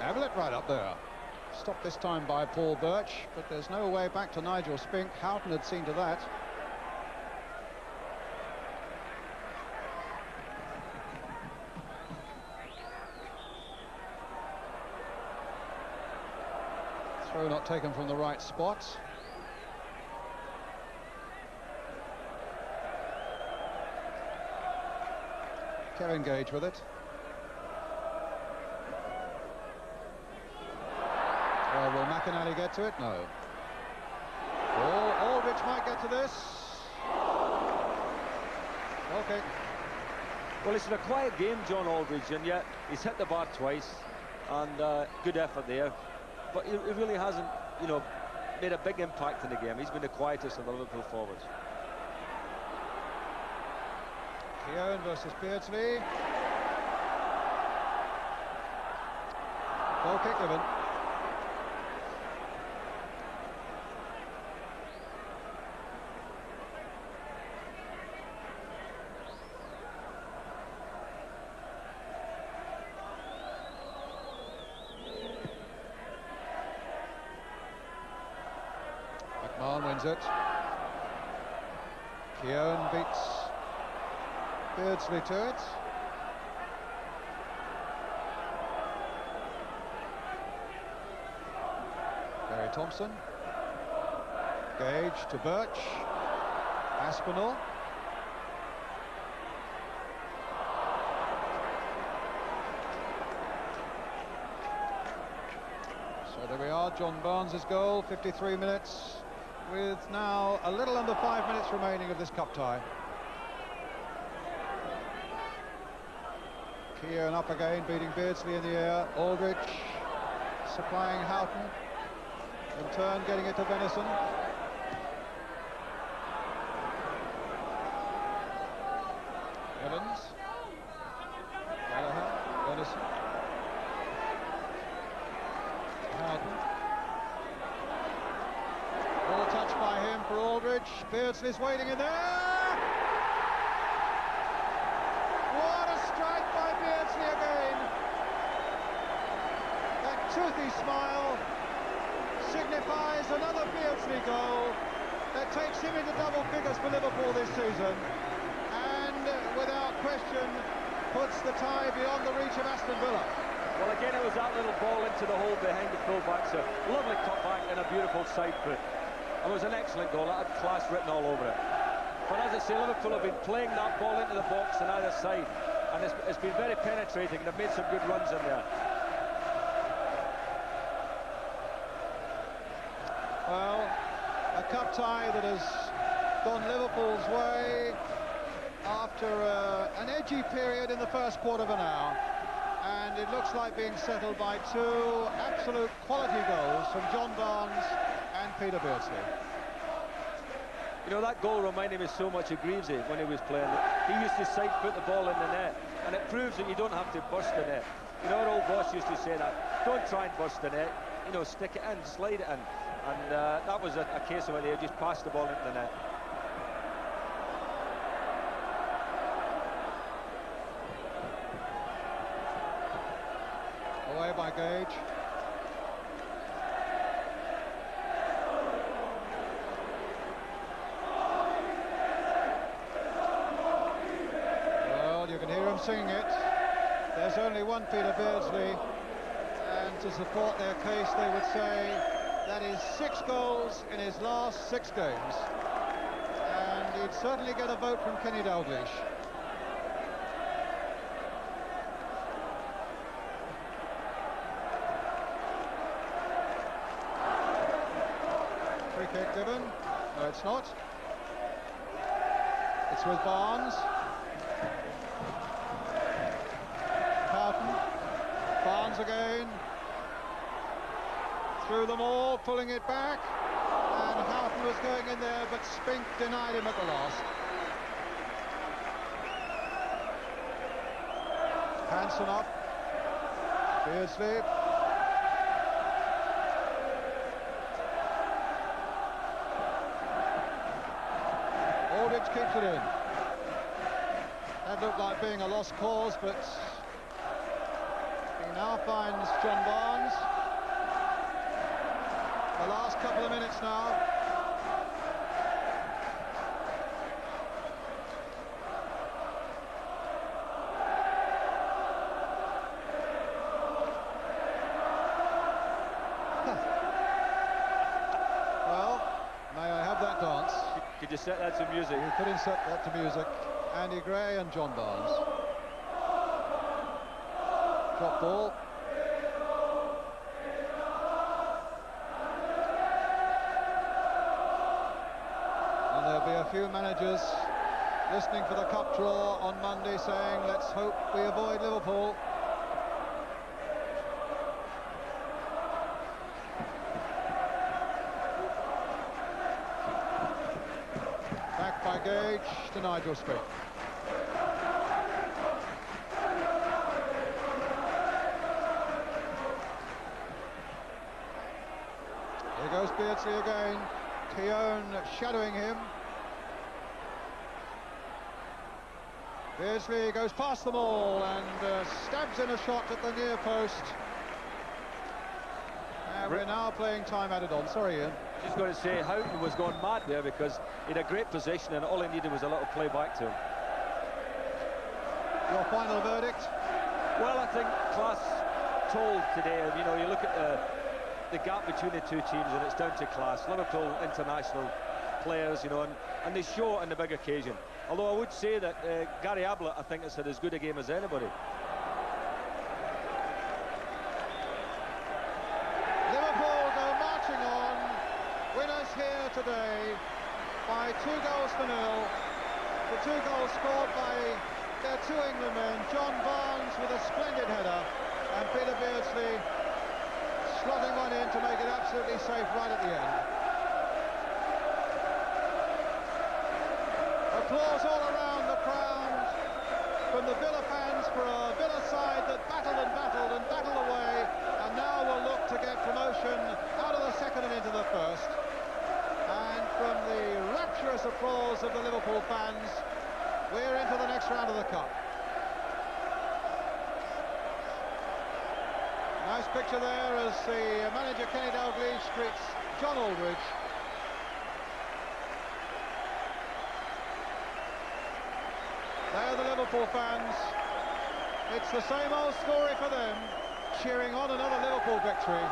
Ablett right up there. Stopped this time by Paul Birch, but there's no way back to Nigel Spink. Houghton had seen to that. Throw not taken from the right spot. Kevin Gage with it. Will McInally get to it? No. Aldridge might get to this. Okay. Well, it's a quiet game, John Aldridge, and yet he's hit the bar twice, and good effort there. But he really hasn't, you know, made a big impact in the game. He's been the quietest of the Liverpool forwards. Keown versus Beardsley. Goal kick given. Wins it. Keown beats Beardsley to it. Barry Thompson. Gage to Birch. Aspinall. So there we are, John Barnes' goal, 53 minutes. With now a little under 5 minutes remaining of this cup tie. Keown up again, beating Beardsley in the air. Aldridge supplying Houghton. In turn, getting it to Venison. Evans. Gallagher. Venison. Houghton. Ball touched by him for Aldridge. Beardsley's waiting in there. What a strike by Beardsley again. That toothy smile signifies another Beardsley goal that takes him into double figures for Liverpool this season, and without question puts the tie beyond the reach of Aston Villa. Well, again, it was that little ball into the hole behind the full-backs. A lovely cutback and a beautiful side foot. It was an excellent goal. That had class written all over it. But as I say, Liverpool have been playing that ball into the box on either side, and it's been very penetrating. They've made some good runs in there. Well, a cup tie that has gone Liverpool's way after an edgy period in the first quarter of an hour, and it looks like being settled by two absolute quality goals from John Barnes and Peter Beardsley. You know, that goal reminded me so much of Greavesy when he was playing. He used to side foot the ball in the net, and it proves that you don't have to burst the net. You know, our old boss used to say that. Don't try and burst the net. You know, stick it in, slide it in. And that was a case of it. They just passed the ball into the net. Away by Gage. Well, you can hear him singing it. There's only one Peter Beardsley, and to support their case they would say that is 6 goals in his last 6 games, and he'd certainly get a vote from Kenny Dalglish. Free kick given. No, it's not. It's with Barnes. Houghton. Barnes again. Through them all, pulling it back. And Houghton was going in there, but Spink denied him at the last. Hanson up. Beardsley. Aldridge keeps it in. That looked like being a lost cause, but he now finds John Barnes. The last couple of minutes now. Well, may I have that dance? Could you set that to music? You could insert that to music. Andy Gray and John Barnes. Drop ball. And there'll be a few managers listening for the cup draw on Monday saying, let's hope we avoid Liverpool. Back by Gage to Nigel Spink. Here goes Beardsley again. Keown shadowing him. Beardsley goes past them all and stabs in a shot at the near post. And we're now playing time added on. Sorry, Ian. Just got to say, Houghton was going mad there because he had a great position and all he needed was a little play back to him. Your final verdict? Well, I think class told today. You know, you look at the gap between the two teams and it's down to class. Liverpool international players, you know, and they show it on the big occasion. Although I would say that Gary Ablett, I think, has had as good a game as anybody. Liverpool go marching on. Winners here today by 2 goals to 0. The 2 goals scored by their 2 England men, John Barnes with a splendid header and Peter Beardsley slotting one in to make it absolutely safe right at the end. Applause all around the crowd from the Villa fans for a Villa side that battled and battled and battled away and now will look to get promotion out of the second and into the first. And from the rapturous applause of the Liverpool fans, we're into the next round of the Cup. Nice picture there as the manager Kenny Dalglish greets John Aldridge. They're the Liverpool fans. It's the same old story for them, cheering on another Liverpool victory.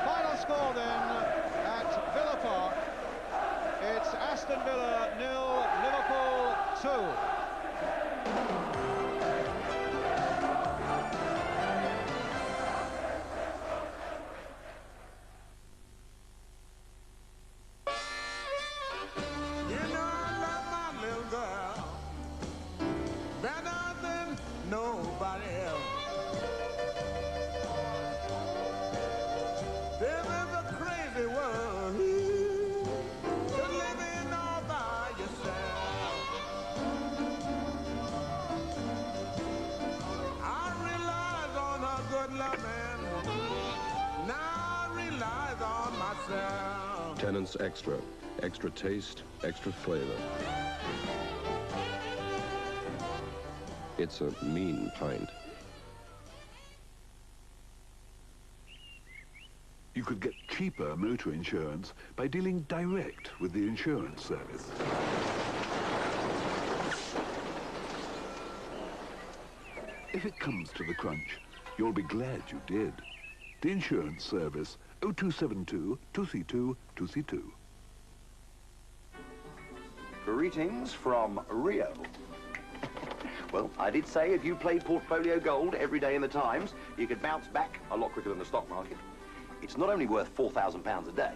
Final score then at Villa Park. It's Aston Villa 0, Liverpool 2. Tennent's Extra. Extra taste, extra flavor. It's a mean pint. You could get cheaper motor insurance by dealing direct with the insurance service. If it comes to the crunch, you'll be glad you did. The insurance service, 0272 232 232. Greetings from Rio. Well, I did say if you played Portfolio Gold every day in the Times, you could bounce back a lot quicker than the stock market. It's not only worth £4,000 a day,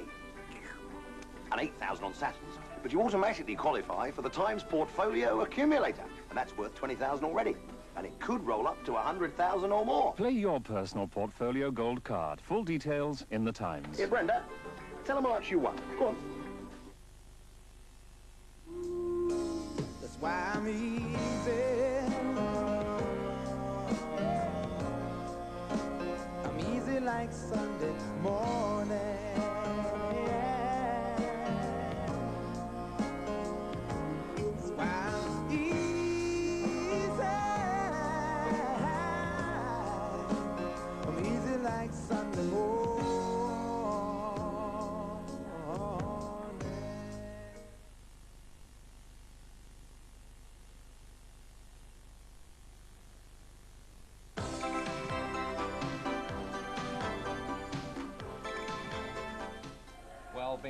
and 8,000 on Saturns, but you automatically qualify for the Times Portfolio Accumulator, and that's worth 20,000 already. And it could roll up to 100,000 or more. Play your personal Portfolio Gold card. Full details in the Times. Here, Brenda, tell them how much you won. Go on. That's why I'm easy. I'm easy like Sunday morning. That's why I'm easy.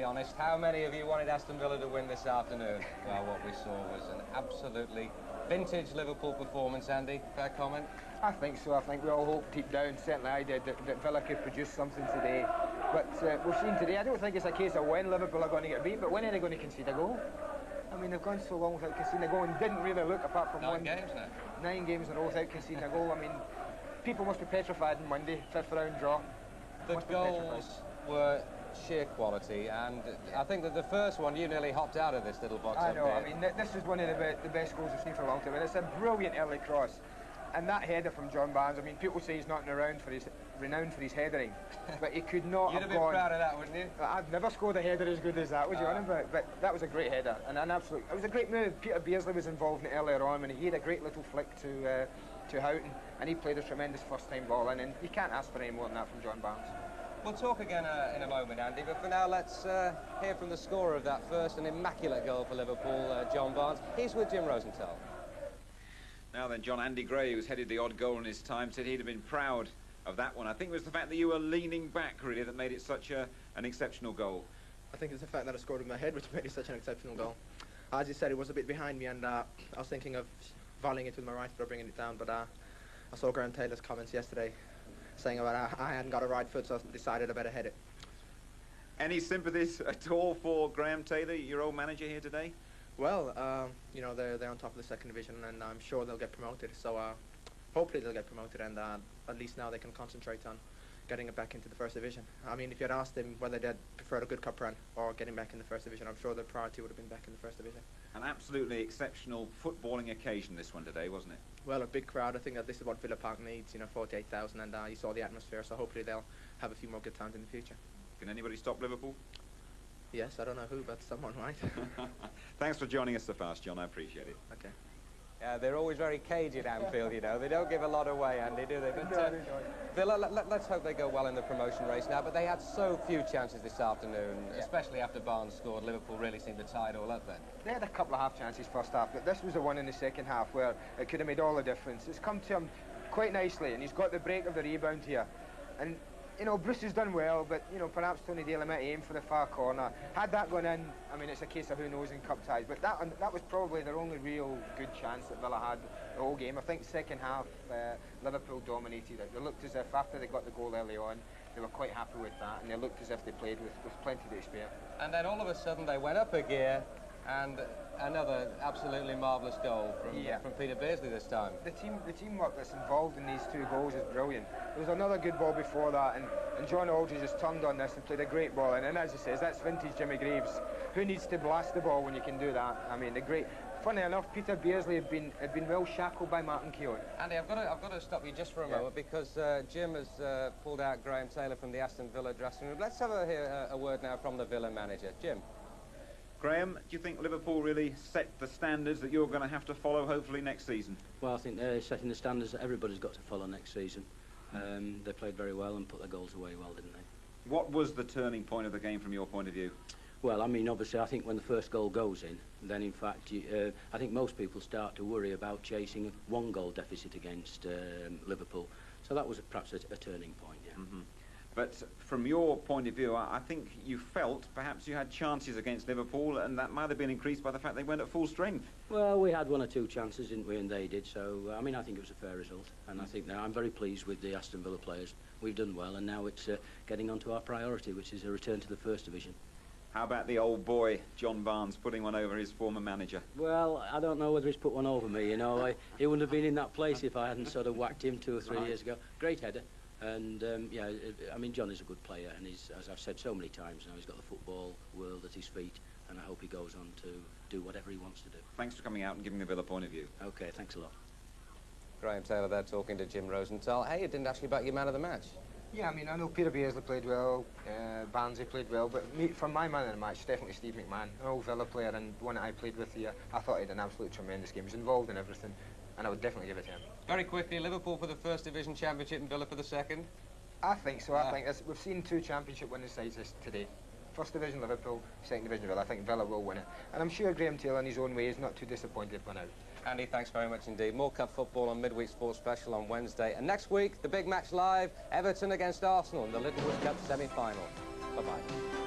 honest, how many of you wanted Aston Villa to win this afternoon? Well, what we saw was an absolutely vintage Liverpool performance, Andy. Fair comment? I think so. I think we all hoped deep down, certainly I did, that Villa could produce something today. But we've seen today, I don't think it's a case of when Liverpool are going to get beat, but when are they going to concede a goal? I mean, they've gone so long without conceding a goal and didn't really look, apart from 9 games now. 9 games in a row without conceding a goal. I mean, people must be petrified on Monday, 5th round draw. The goals were sheer quality, and I think that the first one, you nearly hopped out of this little box. I know, I mean, this is one of the best goals we've seen for a long time, and it's a brilliant early cross. And that header from John Barnes, I mean, people say he's not renowned for his headering, but he could not You'd have been proud of that, wouldn't you? I've never scored a header as good as that, would you on him? But that was a great header, and an absolute, it was a great move. Peter Beardsley was involved in it earlier on, and he had a great little flick to Houghton, and he played a tremendous first-time ball in, and you can't ask for any more than that from John Barnes. We'll talk again in a moment, Andy, but for now, let's hear from the scorer of that first, an immaculate goal for Liverpool, John Barnes. He's with Jim Rosenthal. Now then, John, Andy Gray, who's headed the odd goal in his time, said he'd have been proud of that one. I think it was the fact that you were leaning back, really, that made it such an exceptional goal. I think it's the fact that I scored with my head which made it such an exceptional goal. As you said, it was a bit behind me, and I was thinking of volleying it with my right foot or bringing it down, but I saw Graham Taylor's comments yesterday saying about I hadn't got a right foot, so I decided I better head it. Any sympathies at all for Graham Taylor, your old manager here today? Well, you know, they're on top of the second division, and I'm sure they'll get promoted. So hopefully they'll get promoted, and at least now they can concentrate on getting it back into the first division. I mean, if you had asked them whether they'd prefer a good cup run or getting back in the first division, I'm sure their priority would have been back in the first division. An absolutely exceptional footballing occasion, this one today, wasn't it? Well, a big crowd. I think that this is what Villa Park needs, you know, 48,000, and you saw the atmosphere, so hopefully they'll have a few more good times in the future. Can anybody stop Liverpool? Yes, I don't know who, but someone might. Thanks for joining us so fast, John. I appreciate it. Okay. They're always very cagey at Anfield, you know. They don't give a lot away, Andy, do they? But, no, they don't. Villa, let's hope they go well in the promotion race now, but they had so few chances this afternoon, especially after Barnes scored. Liverpool really seemed to tie it all up then. They had a couple of half chances first half, but this was the one in the second half where it could have made all the difference. It's come to him quite nicely, and he's got the break of the rebound here. And you know, Bruce has done well, but, you know, perhaps Tony Daley might aim for the far corner. Had that gone in, I mean, it's a case of who knows in cup ties, but that was probably their only real good chance that Villa had the whole game. I think second half, Liverpool dominated it. They looked as if, after they got the goal early on, they were quite happy with that, and they looked as if they played with plenty to spare. And then all of a sudden they went up a gear, and another absolutely marvellous goal from Peter Beardsley this time. The teamwork that's involved in these two goals is brilliant. There was another good ball before that, and John Aldridge just turned on this and played a great ball. And as he says, that's vintage Jimmy Greaves. Who needs to blast the ball when you can do that? I mean, funny enough, Peter Beardsley had been well shackled by Martin Keown. Andy, I've got to stop you just for a moment, because Jim has pulled out Graham Taylor from the Aston Villa dressing room. Let's have a word now from the Villa manager. Jim. Graham, do you think Liverpool really set the standards that you're going to have to follow, hopefully, next season? Well, I think they're setting the standards that everybody's got to follow next season. They played very well and put their goals away well, didn't they? What was the turning point of the game from your point of view? Well, I mean, obviously, I think when the first goal goes in, then, in fact, I think most people start to worry about chasing a one-goal deficit against Liverpool. So that was perhaps a turning point, yeah. Mm-hmm. But from your point of view, I think you felt perhaps you had chances against Liverpool, and that might have been increased by the fact they went at full strength. Well, we had one or two chances, didn't we, and they did. So, I mean, I think it was a fair result. And I think now I'm very pleased with the Aston Villa players. We've done well, and now it's getting on to our priority, which is a return to the first division. How about the old boy, John Barnes, putting one over his former manager? Well, I don't know whether he's put one over me, you know. He wouldn't have been in that place if I hadn't sort of whacked him 2 or 3 years ago. Great header. And, yeah, I mean, John is a good player, and he's, as I've said so many times now, he's got the football world at his feet, and I hope he goes on to do whatever he wants to do. Thanks for coming out and giving the Villa point of view. OK, thanks a lot. Graham Taylor there talking to Jim Rosenthal. Hey, you didn't ask you about your man of the match. Yeah, I mean, I know Peter Beardsley played well, Barnsley played well, but for my man of the match, definitely Steve McMahon, an old Villa player and one that I played with here. I thought he had an absolutely tremendous game. He was involved in everything, and I would definitely give it to him. Very quickly, Liverpool for the first division championship and Villa for the second. I think so. I think we've seen 2 championship winning sides today. First division Liverpool, second division Villa. I think Villa will win it. And I'm sure Graham Taylor in his own way is not too disappointed for now. Andy, thanks very much indeed. More Cup football on Midweek Sports Special on Wednesday. And next week, the big match live, Everton against Arsenal in the Liverpool Cup semi-final. Bye-bye.